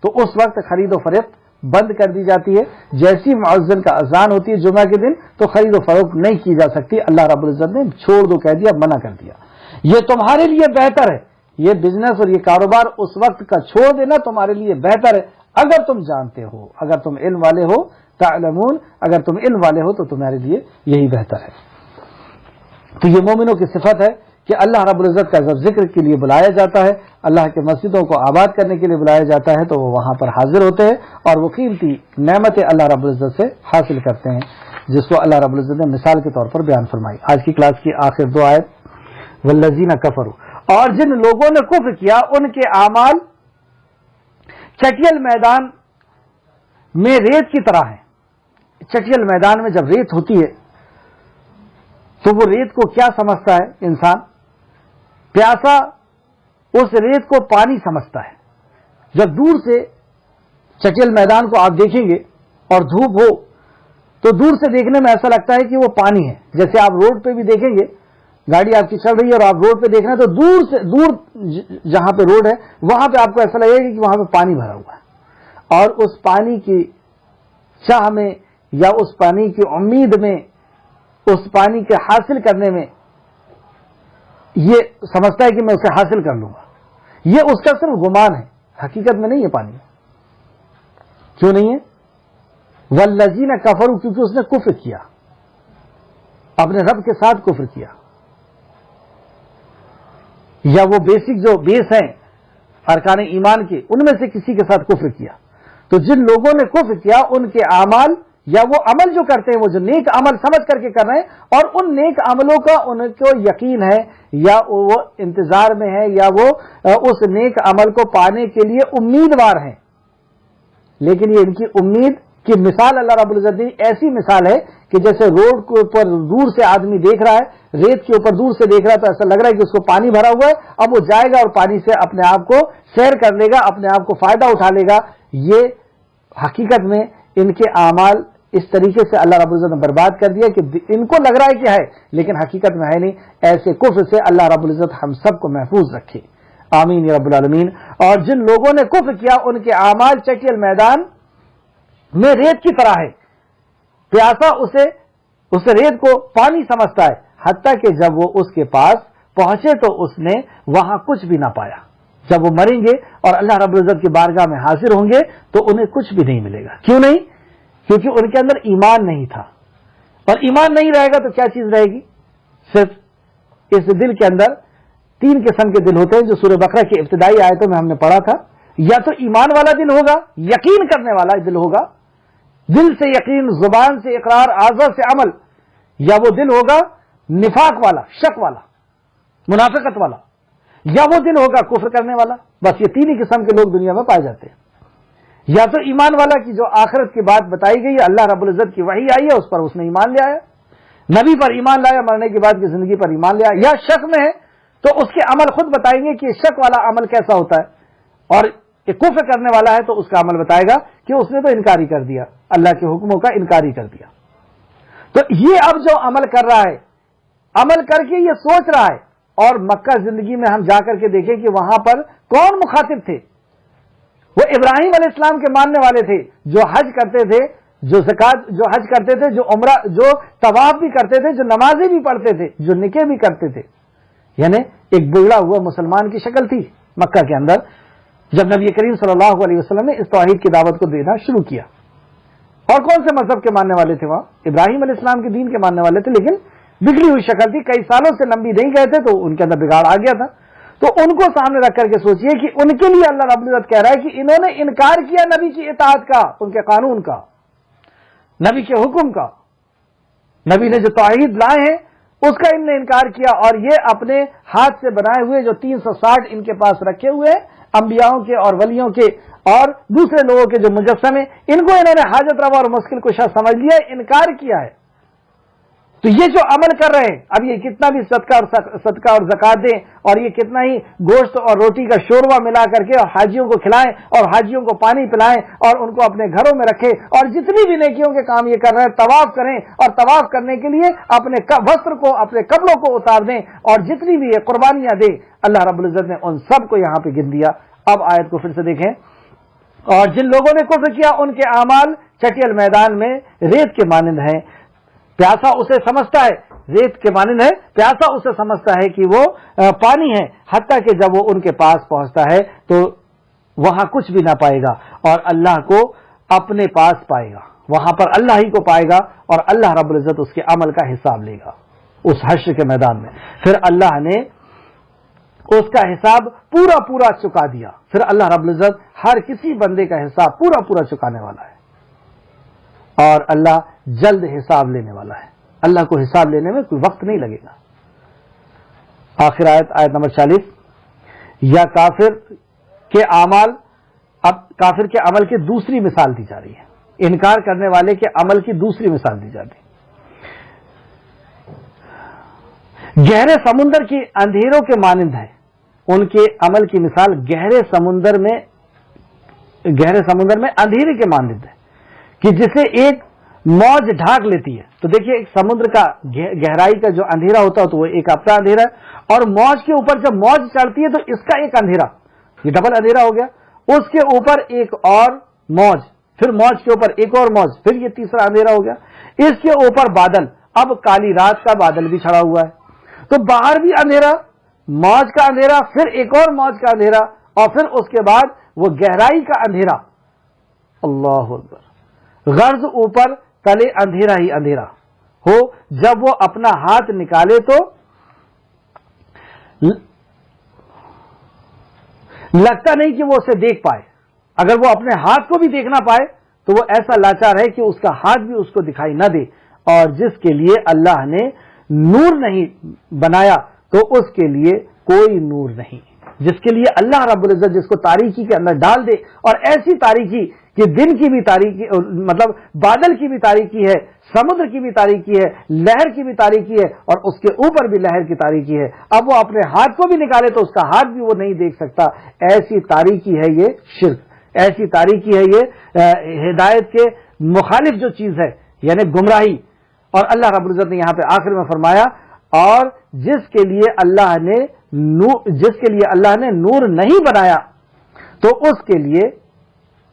تو اس وقت خرید و فروخت بند کر دی جاتی ہے۔ جیسی مؤذن کا اذان ہوتی ہے جمعہ کے دن تو خرید و فروخت نہیں کی جا سکتی، اللہ رب العزت نے چھوڑ دو کہہ دیا، منع کر دیا۔ یہ تمہارے لیے بہتر ہے، یہ بزنس اور یہ کاروبار اس وقت کا چھوڑ دینا تمہارے لیے بہتر ہے، اگر تم جانتے ہو، اگر تم علم والے ہو، تعلمون، اگر تم علم والے ہو تو تمہارے لیے یہی بہتر ہے۔ تو یہ مومنوں کی صفت ہے کہ اللہ رب العزت کا جب ذکر کے لیے بلایا جاتا ہے، اللہ کے مسجدوں کو آباد کرنے کے لیے بلایا جاتا ہے، تو وہ وہاں پر حاضر ہوتے ہیں اور وہ قیمتی نعمتیں اللہ رب العزت سے حاصل کرتے ہیں، جس کو اللہ رب العزت نے مثال کے طور پر بیان فرمائی۔ آج کی کلاس کی آخر دو آیت، والذین کفروا، اور جن لوگوں نے کفر کیا ان کے اعمال چٹیل میدان میں ریت کی طرح ہیں۔ چٹیل میدان میں جب ریت ہوتی ہے تو وہ ریت کو کیا سمجھتا ہے انسان؟ پیاسا اس ریت کو پانی سمجھتا ہے۔ جب دور سے چٹیل میدان کو آپ دیکھیں گے اور دھوپ ہو تو دور سے دیکھنے میں ایسا لگتا ہے کہ وہ پانی ہے۔ جیسے آپ روڈ پہ بھی دیکھیں گے، گاڑی آپ کی چل رہی ہے اور آپ روڈ پہ دیکھ رہے ہیں تو دور سے دور جہاں پہ روڈ ہے وہاں پہ آپ کو ایسا لگے گا کہ وہاں پہ پانی بھرا ہوا ہے، اور اس پانی کی چاہ میں یا اس پانی کی امید میں، اس پانی کے حاصل کرنے میں یہ سمجھتا ہے کہ میں اسے حاصل کر لوں گا۔ یہ اس کا صرف گمان ہے، حقیقت میں نہیں ہے پانی۔ کیوں نہیں ہے؟ والذین کفروا، کیونکہ اس نے کفر کیا، اپنے رب کے ساتھ کفر کیا، یا وہ بیسک جو بیس ہیں ارکان ایمان کے ان میں سے کسی کے ساتھ کفر کیا۔ تو جن لوگوں نے کفر کیا ان کے اعمال یا وہ عمل جو کرتے ہیں، وہ جو نیک عمل سمجھ کر کے کر رہے ہیں اور ان نیک عملوں کا ان کو یقین ہے یا وہ انتظار میں ہے یا وہ اس نیک عمل کو پانے کے لیے امیدوار ہیں، لیکن یہ ان کی امید کی مثال اللہ رب العزت نے ایسی مثال ہے کہ جیسے روڈ کے اوپر دور سے آدمی دیکھ رہا ہے، ریت کے اوپر دور سے دیکھ رہا ہے تو ایسا لگ رہا ہے کہ اس کو پانی بھرا ہوا ہے، اب وہ جائے گا اور پانی سے اپنے آپ کو سیر کر لے گا، اپنے آپ کو فائدہ اٹھا لے گا۔ یہ حقیقت میں ان کے اعمال اس طریقے سے اللہ رب العزت نے برباد کر دیا کہ ان کو لگ رہا ہے کہ ہے لیکن حقیقت میں ہے نہیں۔ ایسے کفر سے اللہ رب العزت ہم سب کو محفوظ رکھے، آمین یا رب العالمین۔ اور جن لوگوں نے کفر کیا ان کے اعمال چٹیل میدان میں ریت کی طرح ہے، پیاسا اس ریت کو پانی سمجھتا ہے، حتیٰ کہ جب وہ اس کے پاس پہنچے تو اس نے وہاں کچھ بھی نہ پایا۔ جب وہ مریں گے اور اللہ رب العزت کی بارگاہ میں حاضر ہوں گے تو انہیں کچھ بھی نہیں ملے گا. کیوں نہیں؟ کیونکہ ان کے اندر ایمان نہیں تھا, اور ایمان نہیں رہے گا تو کیا چیز رہے گی؟ صرف اس دل کے اندر 3 قسم کے دل ہوتے ہیں جو سورہ بقرہ کی ابتدائی آیتوں میں ہم نے پڑھا تھا. یا تو ایمان والا دل ہوگا, یقین کرنے والا دل ہوگا, دل سے یقین, زبان سے اقرار, اعضاء سے عمل. یا وہ دل ہوگا نفاق والا, شک والا, منافقت والا. یا وہ دل ہوگا کفر کرنے والا. بس یہ 3 ہی قسم کے لوگ دنیا میں پائے جاتے ہیں. یا تو ایمان والا کی جو آخرت کی بات بتائی گئی, اللہ رب العزت کی وحی آئی ہے, اس پر اس نے ایمان لے آیا, نبی پر ایمان لایا, مرنے کے بعد کی زندگی پر ایمان لیا. یا شک میں ہے تو اس کے عمل خود بتائیں گے کہ یہ شک والا عمل کیسا ہوتا ہے, اور یہ کفر کرنے والا ہے تو اس کا عمل بتائے گا کہ اس نے تو انکاری کر دیا, اللہ کے حکموں کا انکاری کر دیا. تو یہ اب جو عمل کر رہا ہے, عمل کر کے یہ سوچ رہا ہے. اور مکہ زندگی میں ہم جا کر کے دیکھیں کہ وہاں پر کون مخاطب تھے؟ وہ ابراہیم علیہ السلام کے ماننے والے تھے, جو حج کرتے تھے, جو زکات, جو حج کرتے تھے, جو عمرہ, جو طواف بھی کرتے تھے, جو نمازیں بھی پڑھتے تھے, جو نکاح بھی کرتے تھے. یعنی ایک بگڑا ہوا مسلمان کی شکل تھی مکہ کے اندر جب نبی کریم صلی اللہ علیہ وسلم نے اس توحید کی دعوت کو دینا شروع کیا. اور کون سے مذہب کے ماننے والے تھے وہاں؟ ابراہیم علیہ السلام کے دین کے ماننے والے تھے, لیکن بگڑی ہوئی شکل تھی, کئی سالوں سے نبی نہیں گئے تھے تو ان کے اندر بگاڑ آ گیا تھا. تو ان کو سامنے رکھ کر کے سوچئے کہ ان کے لیے اللہ رب العزت کہہ رہا ہے کہ انہوں نے انکار کیا نبی کی اطاعت کا, ان کے قانون کا, نبی کے حکم کا. نبی نے جو توحید لائے ہیں اس کا ان نے انکار کیا, اور یہ اپنے ہاتھ سے بنائے ہوئے جو 360 ان کے پاس رکھے ہوئے انبیاؤں کے اور ولیوں کے اور دوسرے لوگوں کے جو مجسمے, ان کو انہوں نے حاجت روا اور مشکل کشا سمجھ لیا, انکار کیا ہے. تو یہ جو عمل کر رہے ہیں, اب یہ کتنا بھی صدقہ اور زکات دیں, اور یہ کتنا ہی گوشت اور روٹی کا شوربہ ملا کر کے اور حاجیوں کو کھلائیں اور حاجیوں کو پانی پلائیں اور ان کو اپنے گھروں میں رکھیں, اور جتنی بھی نیکیوں کے کام یہ کر رہے ہیں, طواف کریں اور طواف کرنے کے لیے اپنے وسطر کو, اپنے کپڑوں کو اتار دیں, اور جتنی بھی یہ قربانیاں دیں, اللہ رب العزت نے ان سب کو یہاں پہ گن دیا. اب آیت کو پھر سے دیکھیں. اور جن لوگوں نے کفر کیا ان کے اعمال چٹیل میدان میں ریت کے مانند ہیں. پیاسا اسے سمجھتا ہے, ریت کے مانند ہے, پیاسا اسے سمجھتا ہے کہ وہ پانی ہے, حتیٰ کہ جب وہ ان کے پاس پہنچتا ہے تو وہاں کچھ بھی نہ پائے گا, اور اللہ کو اپنے پاس پائے گا. وہاں پر اللہ ہی کو پائے گا, اور اللہ رب العزت اس کے عمل کا حساب لے گا اس حشر کے میدان میں. پھر اللہ نے اس کا حساب پورا پورا چکا دیا. پھر اللہ رب العزت ہر کسی بندے کا حساب پورا پورا چکانے والا ہے, اور اللہ جلد حساب لینے والا ہے. اللہ کو حساب لینے میں کوئی وقت نہیں لگے گا. آخر آیت نمبر 40. یا کافر کے اعمال, اب کافر کے عمل کی دوسری مثال دی جا رہی ہے, انکار کرنے والے کے عمل کی دوسری مثال دی جاتی ہے. گہرے سمندر کی اندھیروں کے مانند ہے, ان کے عمل کی مثال گہرے سمندر میں اندھیرے کے مانند ہے کہ جسے ایک موج ڈھانک لیتی ہے. تو دیکھیے ایک سمندر کا گہرائی کا جو اندھیرا ہوتا ہے تو وہ ایک اپنا اندھیرا ہے, اور موج کے اوپر جب موج چڑھتی ہے تو اس کا ایک اندھیرا, یہ ڈبل اندھیرا ہو گیا. اس کے اوپر ایک اور موج, پھر موج کے اوپر ایک اور موج, پھر یہ تیسرا اندھیرا ہو گیا. اس کے اوپر بادل, اب کالی رات کا بادل بھی چھڑا ہوا ہے. تو باہر بھی اندھیرا, موج کا اندھیرا, پھر ایک اور موج کا اندھیرا, اور پھر اس کے بعد وہ گہرائی کا اندھیرا. اللہ اکبر. غرض اوپر تلے اندھیرا ہی اندھیرا ہو. جب وہ اپنا ہاتھ نکالے تو لگتا نہیں کہ وہ اسے دیکھ پائے. اگر وہ اپنے ہاتھ کو بھی دیکھنا پائے تو وہ ایسا لاچار ہے کہ اس کا ہاتھ بھی اس کو دکھائی نہ دے. اور جس کے لیے اللہ نے نور نہیں بنایا تو اس کے لیے کوئی نور نہیں. جس کے لیے اللہ رب العزت جس کو تاریکی کے اندر ڈال دے, اور ایسی تاریکی کہ دن کی بھی تاریکی, مطلب بادل کی بھی تاریکی ہے, سمندر کی بھی تاریکی ہے, لہر کی بھی تاریکی ہے, اور اس کے اوپر بھی لہر کی تاریکی ہے. اب وہ اپنے ہاتھ کو بھی نکالے تو اس کا ہاتھ بھی وہ نہیں دیکھ سکتا. ایسی تاریکی ہے یہ شرک, ایسی تاریکی ہے یہ ہدایت کے مخالف جو چیز ہے, یعنی گمراہی. اور اللہ رب العزت نے یہاں پہ آخر میں فرمایا, اور جس کے لیے اللہ نے نور نہیں بنایا تو اس کے لیے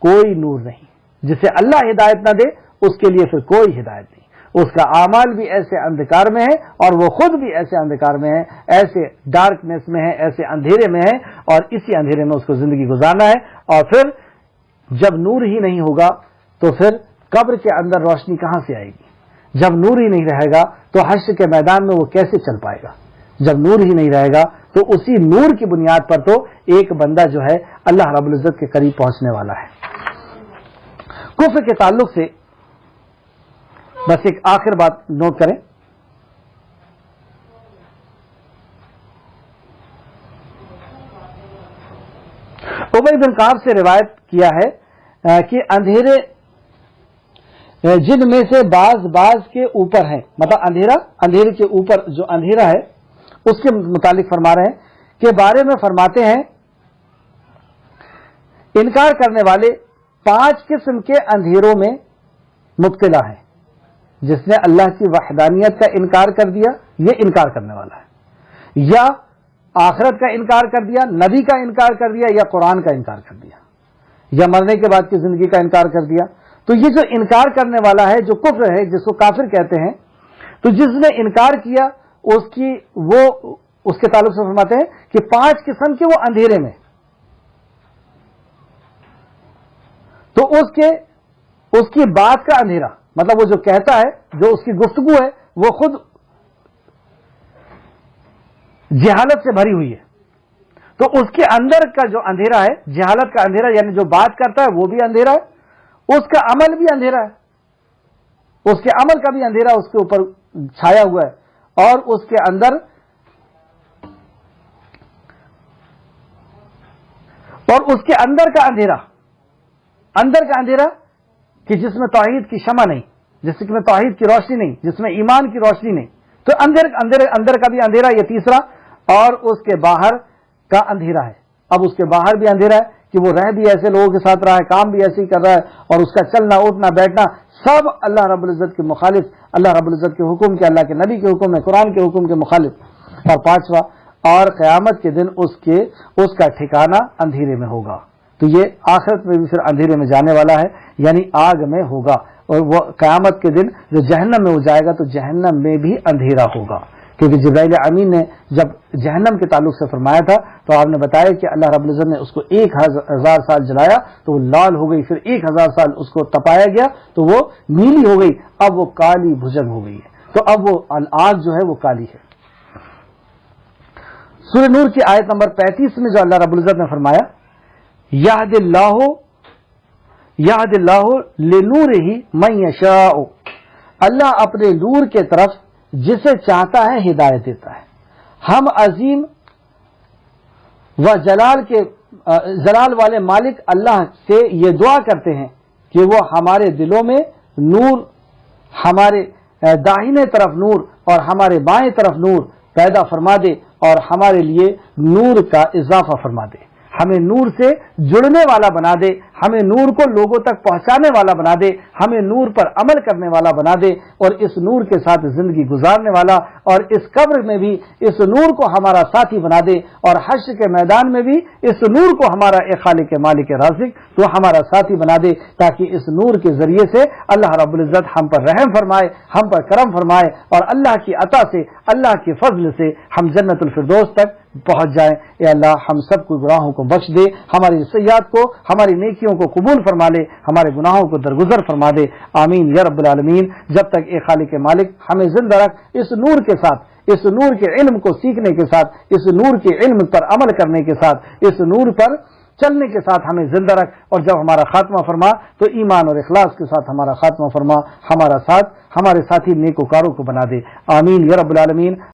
کوئی نور نہیں. جسے اللہ ہدایت نہ دے اس کے لیے پھر کوئی ہدایت نہیں, اس کا اعمال بھی ایسے اندھکار میں ہے اور وہ خود بھی ایسے اندھکار میں ہے، ایسے ڈارکنیس میں ہے، ایسے اندھیرے میں ہے، اور اسی اندھیرے میں اس کو زندگی گزارنا ہے۔ اور پھر جب نور ہی نہیں ہوگا تو پھر قبر کے اندر روشنی کہاں سے آئے گی؟ جب نور ہی نہیں رہے گا تو حشر کے میدان میں وہ کیسے چل پائے گا؟ جب نور ہی نہیں رہے گا تو اسی نور کی بنیاد پر تو ایک بندہ جو ہے اللہ رب العزت کے قریب پہنچنے والا ہے۔ کفر کے تعلق سے بس ایک آخر بات نوٹ کریں، ابی بن کعب سے روایت کیا ہے کہ اندھیرے جن میں سے بعض کے اوپر ہیں، مطلب اندھیرے کے اوپر جو اندھیرا ہے اس کے متعلق فرما رہے ہیں کہ بارے میں فرماتے ہیں انکار کرنے والے 5 قسم کے اندھیروں میں مبتلا ہیں۔ جس نے اللہ کی وحدانیت کا انکار کر دیا یہ انکار کرنے والا ہے، یا آخرت کا انکار کر دیا، نبی کا انکار کر دیا، یا قرآن کا انکار کر دیا، یا مرنے کے بعد کی زندگی کا انکار کر دیا۔ تو یہ جو انکار کرنے والا ہے، جو کفر ہے، جس کو کافر کہتے ہیں، تو جس نے انکار کیا اس کے تعلق سے فرماتے ہیں کہ 5 قسم کے وہ اندھیرے میں، تو اس کی بات کا اندھیرا، مطلب وہ جو کہتا ہے، جو اس کی گفتگو ہے وہ خود جہالت سے بھری ہوئی ہے، تو اس کے اندر کا جو اندھیرا ہے، جہالت کا اندھیرا، یعنی جو بات کرتا ہے وہ بھی اندھیرا ہے، اس کا عمل بھی اندھیرا ہے، اس کے عمل کا بھی اندھیرا اس کے اوپر چھایا ہوا ہے، اور اس کے اندر کا اندھیرا کہ جس میں توحید کی شمع نہیں، جس میں توحید کی روشنی نہیں، جس میں ایمان کی روشنی نہیں، تو اندر کا بھی اندھیرا، یہ تیسرا۔ اور اس کے باہر کا اندھیرا ہے، اب اس کے باہر بھی اندھیرا ہے کہ وہ رہ بھی ایسے لوگوں کے ساتھ رہا ہے، کام بھی ایسے ہی کر رہا ہے، اور اس کا چلنا اٹھنا بیٹھنا سب اللہ رب العزت کے مخالف، اللہ رب العزت کے حکم کے، اللہ کے نبی کے حکم ہے، قرآن کے حکم کے مخالف۔ اور 5واں، اور قیامت کے دن اس کا ٹھکانہ اندھیرے میں ہوگا، تو یہ آخرت میں بھی پھر اندھیرے میں جانے والا ہے، یعنی آگ میں ہوگا، اور وہ قیامت کے دن جو جہنم میں ہو جائے گا تو جہنم میں بھی اندھیرا ہوگا، کیونکہ جبرائیل امین نے جب جہنم کے تعلق سے فرمایا تھا تو آپ نے بتایا کہ اللہ رب العزت نے اس کو 1000 سال جلایا تو وہ لال ہو گئی، پھر 1000 سال اس کو تپایا گیا تو وہ نیلی ہو گئی، اب وہ کالی بھجنگ ہو گئی ہے، تو اب وہ آگ جو ہے وہ کالی ہے۔ سورہ نور کی آیت نمبر 35 میں جو اللہ رب العزت نے فرمایا یہد اللہ لنورہ من یشاء، اللہ اپنے نور کے طرف جسے چاہتا ہے ہدایت دیتا ہے۔ ہم عظیم و جلال والے مالک اللہ سے یہ دعا کرتے ہیں کہ وہ ہمارے دلوں میں نور، ہمارے داہنے طرف نور اور ہمارے بائیں طرف نور پیدا فرما دے، اور ہمارے لیے نور کا اضافہ فرما دے، ہمیں نور سے جڑنے والا بنا دے، ہمیں نور کو لوگوں تک پہنچانے والا بنا دے، ہمیں نور پر عمل کرنے والا بنا دے، اور اس نور کے ساتھ زندگی گزارنے والا، اور اس قبر میں بھی اس نور کو ہمارا ساتھی بنا دے، اور حشر کے میدان میں بھی اس نور کو ہمارا اے خالق مالک رازق تو ہمارا ساتھی بنا دے، تاکہ اس نور کے ذریعے سے اللہ رب العزت ہم پر رحم فرمائے، ہم پر کرم فرمائے، اور اللہ کی عطا سے، اللہ کے فضل سے ہم جنت الفردوس تک پہنچ جائیں۔ اے اللہ ہم سب کو گناہوں کو بخش دے، ہماری سیئات کو، ہماری نیکیوں کو قبول فرما لے، ہمارے گناہوں کو درگزر فرما دے، آمین یا رب العالمین۔ جب تک اے خالق مالک ہمیں زندہ رکھ، اس نور کے ساتھ، اس نور کے علم کو سیکھنے کے ساتھ، اس نور کے علم پر عمل کرنے کے ساتھ، اس نور پر چلنے کے ساتھ ہمیں زندہ رکھ، اور جب ہمارا خاتمہ فرما تو ایمان اور اخلاص کے ساتھ ہمارا خاتمہ فرما، ہمارا ساتھ ہمارے ساتھی نیکوکاروں کو بنا دے، آمین یا رب العالمین۔